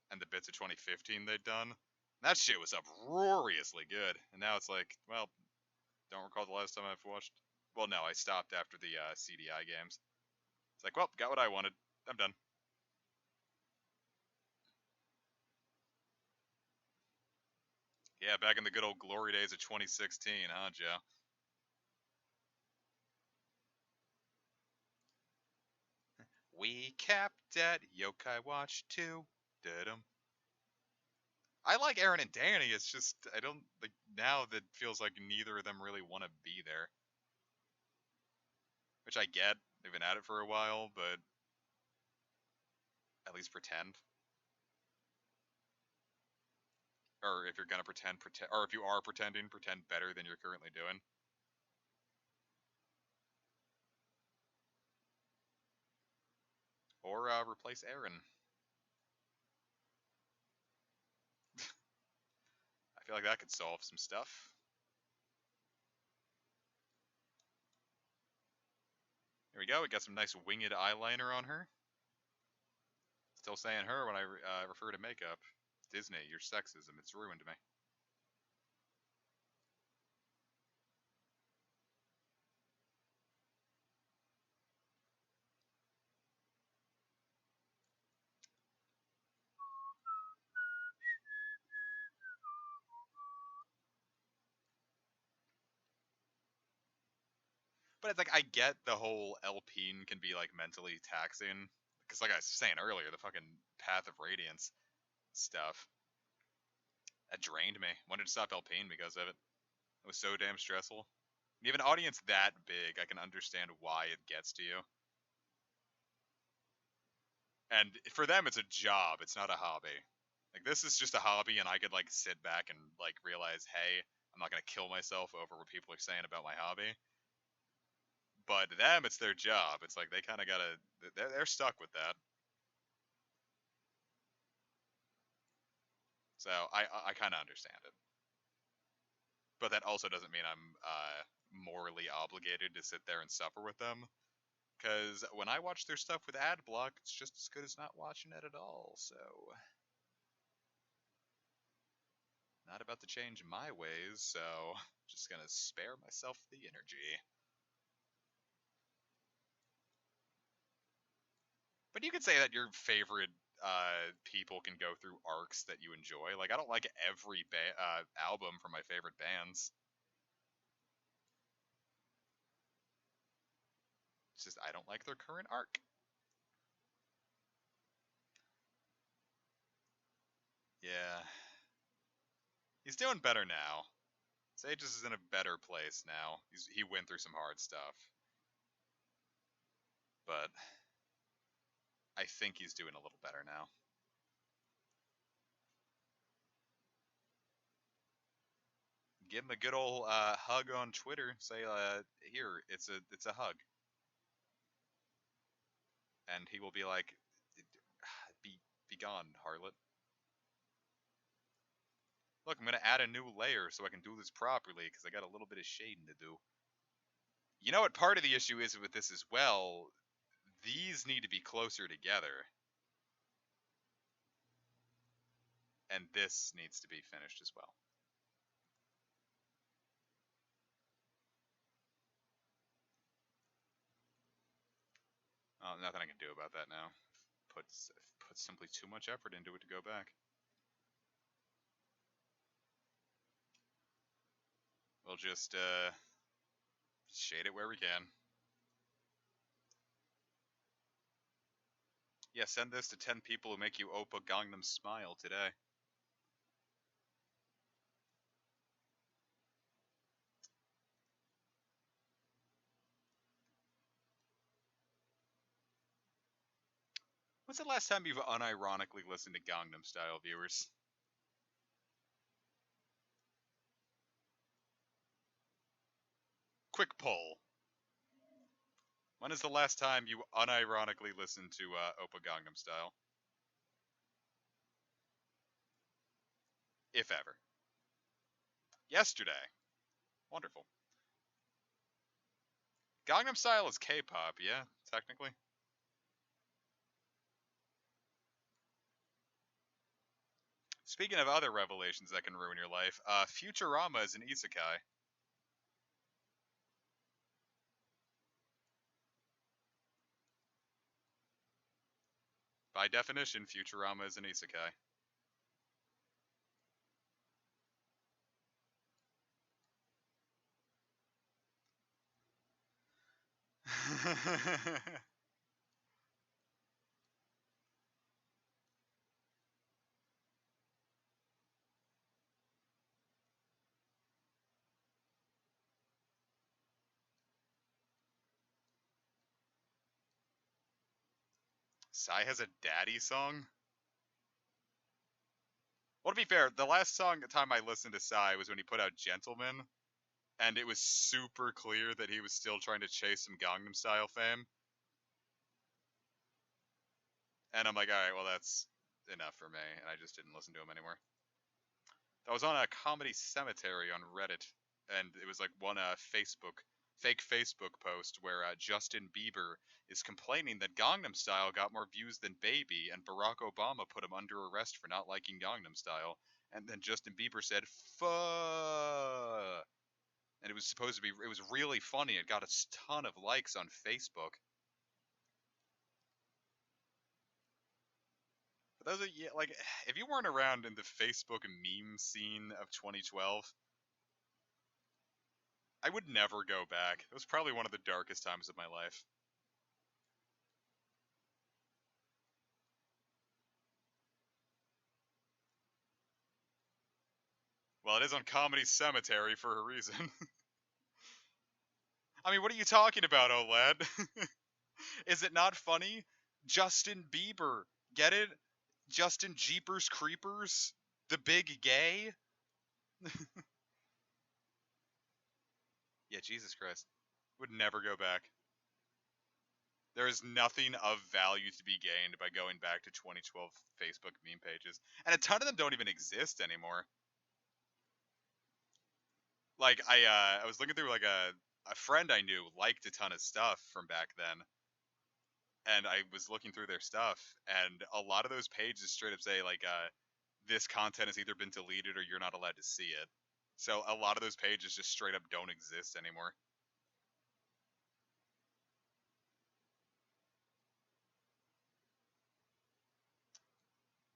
and the bits of 2015 they'd done. That shit was uproariously good. And now it's like, well, don't recall the last time I've watched. Well, no, I stopped after the CDI games. It's like, well, got what I wanted. I'm done. Yeah, back in the good old glory days of 2016, huh, Joe? We capped at Yokai Watch 2. Did 'em. I like Aaron and Danny. It's just I don't like now that feels like neither of them really want to be there. Which I get. They've been at it for a while, but at least pretend. Or if you're gonna pretend, or if you are pretending, pretend better than you're currently doing. Or replace Aaron. I feel like that could solve some stuff. Here we go. We got some nice winged eyeliner on her. Still saying her when I refer to makeup. Disney, your sexism, it's ruined me. But it's like I get the whole LPing can be like mentally taxing because, like I was saying earlier, the fucking Path of Radiance stuff that drained me. Wanted to stop LPing because of it. It was so damn stressful. And you have an audience that big, I can understand why it gets to you. And for them, it's a job. It's not a hobby. Like this is just a hobby, and I could like sit back and like realize, hey, I'm not gonna kill myself over what people are saying about my hobby. But to them, it's their job. It's like they kind of gotta. They're stuck with that. So I kind of understand it. But that also doesn't mean I'm morally obligated to sit there and suffer with them. Because when I watch their stuff with ad block, it's just as good as not watching it at all. So not about to change my ways. So just gonna spare myself the energy. But you could say that your favorite people can go through arcs that you enjoy. Like I don't like every album from my favorite bands. It's just I don't like their current arc. Yeah, he's doing better now. Sages is in a better place now. He went through some hard stuff, but I think he's doing a little better now. Give him a good old hug on Twitter. Say, here, it's a hug, and he will be like, be gone, harlot. Look, I'm gonna add a new layer so I can do this properly because I got a little bit of shading to do. You know what part of the issue is with this as well? These need to be closer together, and this needs to be finished as well. Nothing I can do about that now. Put simply too much effort into it to go back. We'll just shade it where we can. Yeah, send this to 10 people who make you Oppa Gangnam smile today. When's the last time you've unironically listened to Gangnam Style, viewers? Quick poll. When is the last time you unironically listened to Oppa Gangnam Style? If ever. Yesterday. Wonderful. Gangnam Style is K-pop, yeah, technically. Speaking of other revelations that can ruin your life, Futurama is an isekai. By definition, Futurama is an isekai. Psy has a daddy song? Well, to be fair, the last time I listened to Psy was when he put out Gentleman, and it was super clear that he was still trying to chase some Gangnam Style fame. And I'm like, alright, well, that's enough for me, and I just didn't listen to him anymore. I was on a comedy cemetery on Reddit, and it was like one fake Facebook post where Justin Bieber is complaining that Gangnam Style got more views than Baby, and Barack Obama put him under arrest for not liking Gangnam Style. And then Justin Bieber said, "Fuck," and it was really funny. It got a ton of likes on Facebook. But those are, yeah, like, if you weren't around in the Facebook meme scene of 2012, I would never go back. It was probably one of the darkest times of my life. Well, it is on Comedy Cemetery for a reason. I mean, what are you talking about, OLED? Is it not funny? Justin Bieber. Get it? Justin Jeepers Creepers? The big gay? Yeah, Jesus Christ. Would never go back. There is nothing of value to be gained by going back to 2012 Facebook meme pages. And a ton of them don't even exist anymore. Like I was looking through like a friend I knew liked a ton of stuff from back then, and I was looking through their stuff, and a lot of those pages straight up say like this content has either been deleted or you're not allowed to see it. So a lot of those pages just straight up don't exist anymore.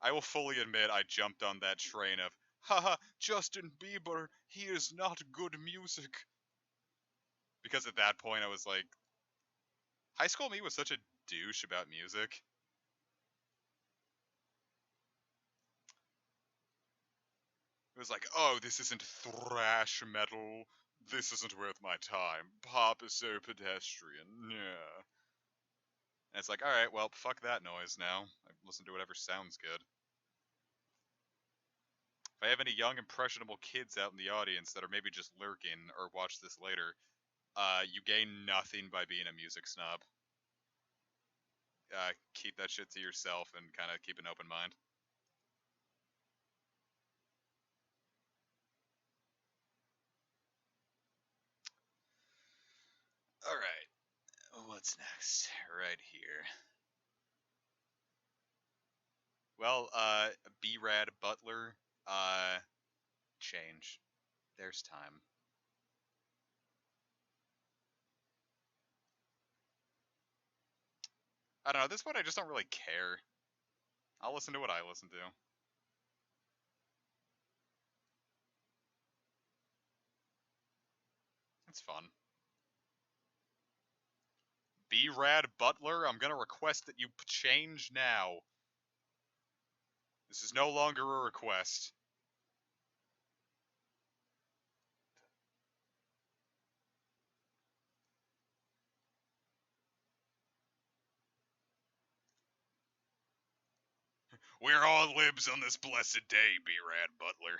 I will fully admit I jumped on that train of haha Justin Bieber, he is not good music. Because at that point I was like, high school me was such a douche about music. It was like, oh, this isn't thrash metal. This isn't worth my time. Pop is so pedestrian. Yeah. And it's like, alright, well, fuck that noise now. I listen to whatever sounds good. If I have any young, impressionable kids out in the audience that are maybe just lurking or watch this later, you gain nothing by being a music snob. Keep that shit to yourself and kind of keep an open mind. Alright, what's next? Right here. Well, B-Rad Butler, change. There's time. I don't know, this one I just don't really care. I'll listen to what I listen to. It's fun. B-Rad Butler, I'm gonna request that you change now. This is no longer a request. We're all libs on this blessed day, B-Rad Butler.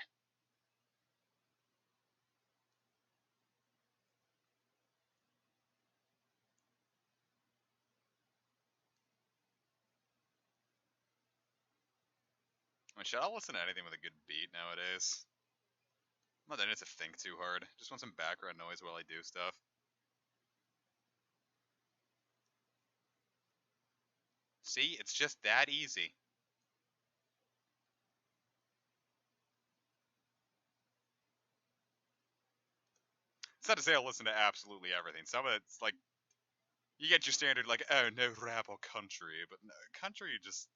I mean, shit, I'll listen to anything with a good beat nowadays. I'm not in it to think too hard. Just want some background noise while I do stuff. See, it's just that easy. It's not to say I'll listen to absolutely everything. Some of it's like, you get your standard, like, oh, no rap or country. But no, country just,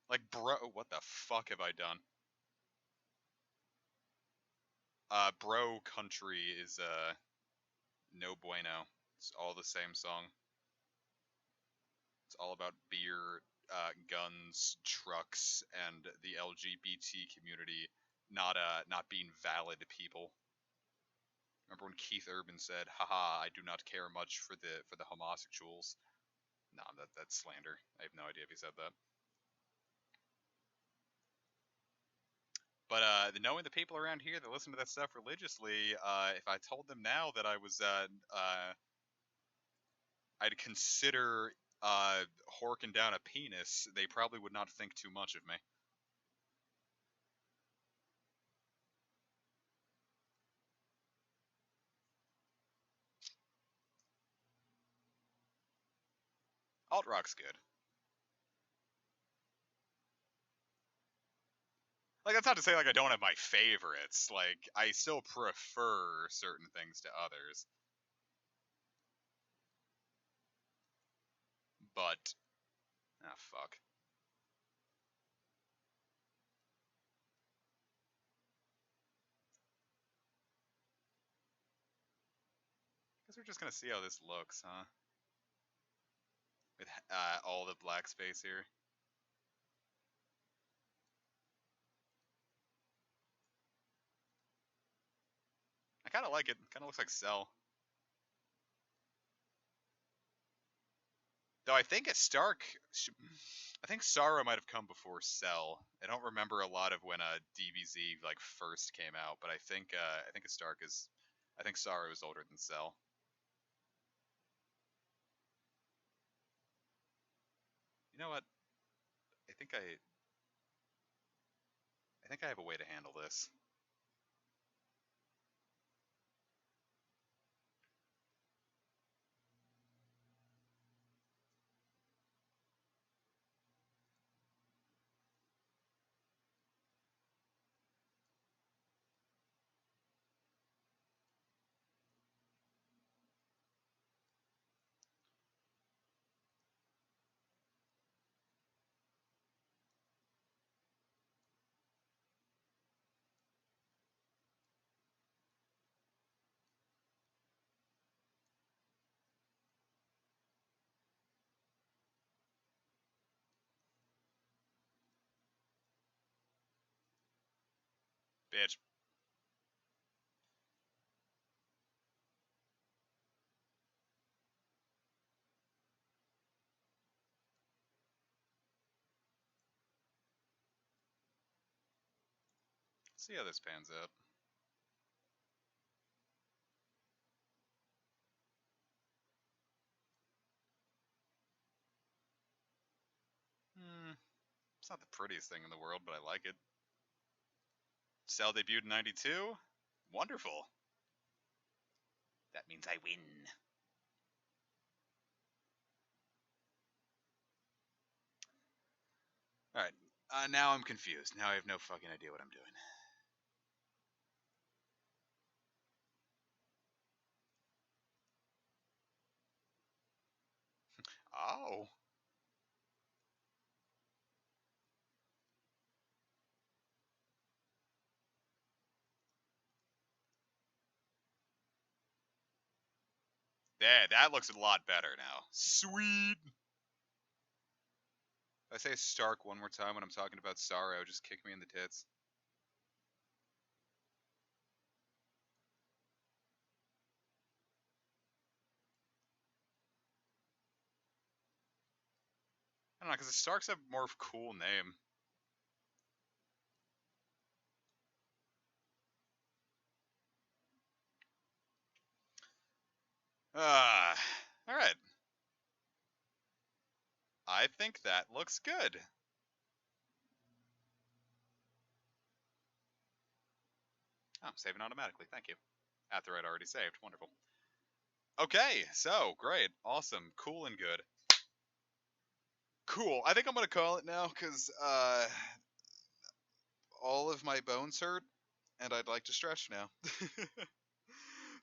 like, bro, what the fuck have I done? Bro country is, no bueno. It's all the same song. It's all about beer, guns, trucks, and the LGBT community not being valid people. Remember when Keith Urban said, "Haha, I do not care much for the homosexuals." Nah, that's slander. I have no idea if he said that. But knowing the people around here that listen to that stuff religiously, if I told them now that I was I'd consider horking down a penis, they probably would not think too much of me. Alt rock's good. Like, that's not to say like I don't have my favorites. Like, I still prefer certain things to others. But ah, fuck. just gonna see how this looks, huh? With all the black space here. I kind of like it. Kind of looks like Cell. Though I think a Stark, I think Psaro might have come before Cell. I don't remember a lot of when DBZ like first came out, but I think a Stark is, I think Psaro is older than Cell. You know what? I think I think I have a way to handle this. Bitch. See how this pans out. Hmm. It's not the prettiest thing in the world, but I like it. Cell debuted in '92. Wonderful. That means I win. All right. Now I'm confused. Now I have no fucking idea what I'm doing. Oh. There, that looks a lot better now. Sweet. If I say Stark one more time when I'm talking about Psaro, just kick me in the tits. I don't know, because the Starks have more of a cool name. Alright. I think that looks good. Oh, saving automatically. Thank you. After I'd already saved. Wonderful. Okay, so great, awesome, cool and good. Cool. I think I'm gonna call it now because all of my bones hurt, and I'd like to stretch now.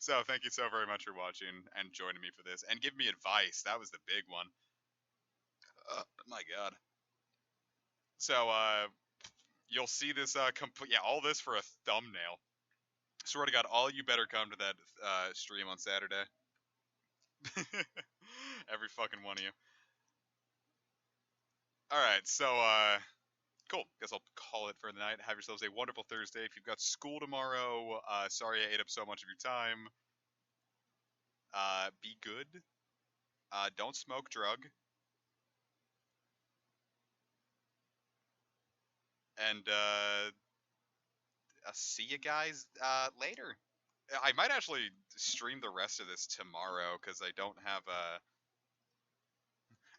So thank you so very much for watching and joining me for this, and give me advice. That was the big one. My God. So you'll see this complete, yeah, all this for a thumbnail. Swear to God, all you better come to that stream on Saturday. Every fucking one of you. All right, so cool. Guess I'll call it for the night. Have yourselves a wonderful Thursday. If you've got school tomorrow, sorry I ate up so much of your time. Be good. Don't smoke drug. And I'll see you guys later. I might actually stream the rest of this tomorrow because I don't have a.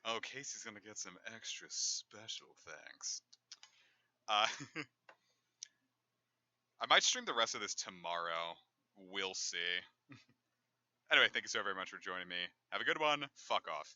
Oh, Casey's gonna get some extra special thanks. Uh, I might stream the rest of this tomorrow. We'll see. Anyway, thank you so very much for joining me. Have a good one. Fuck off.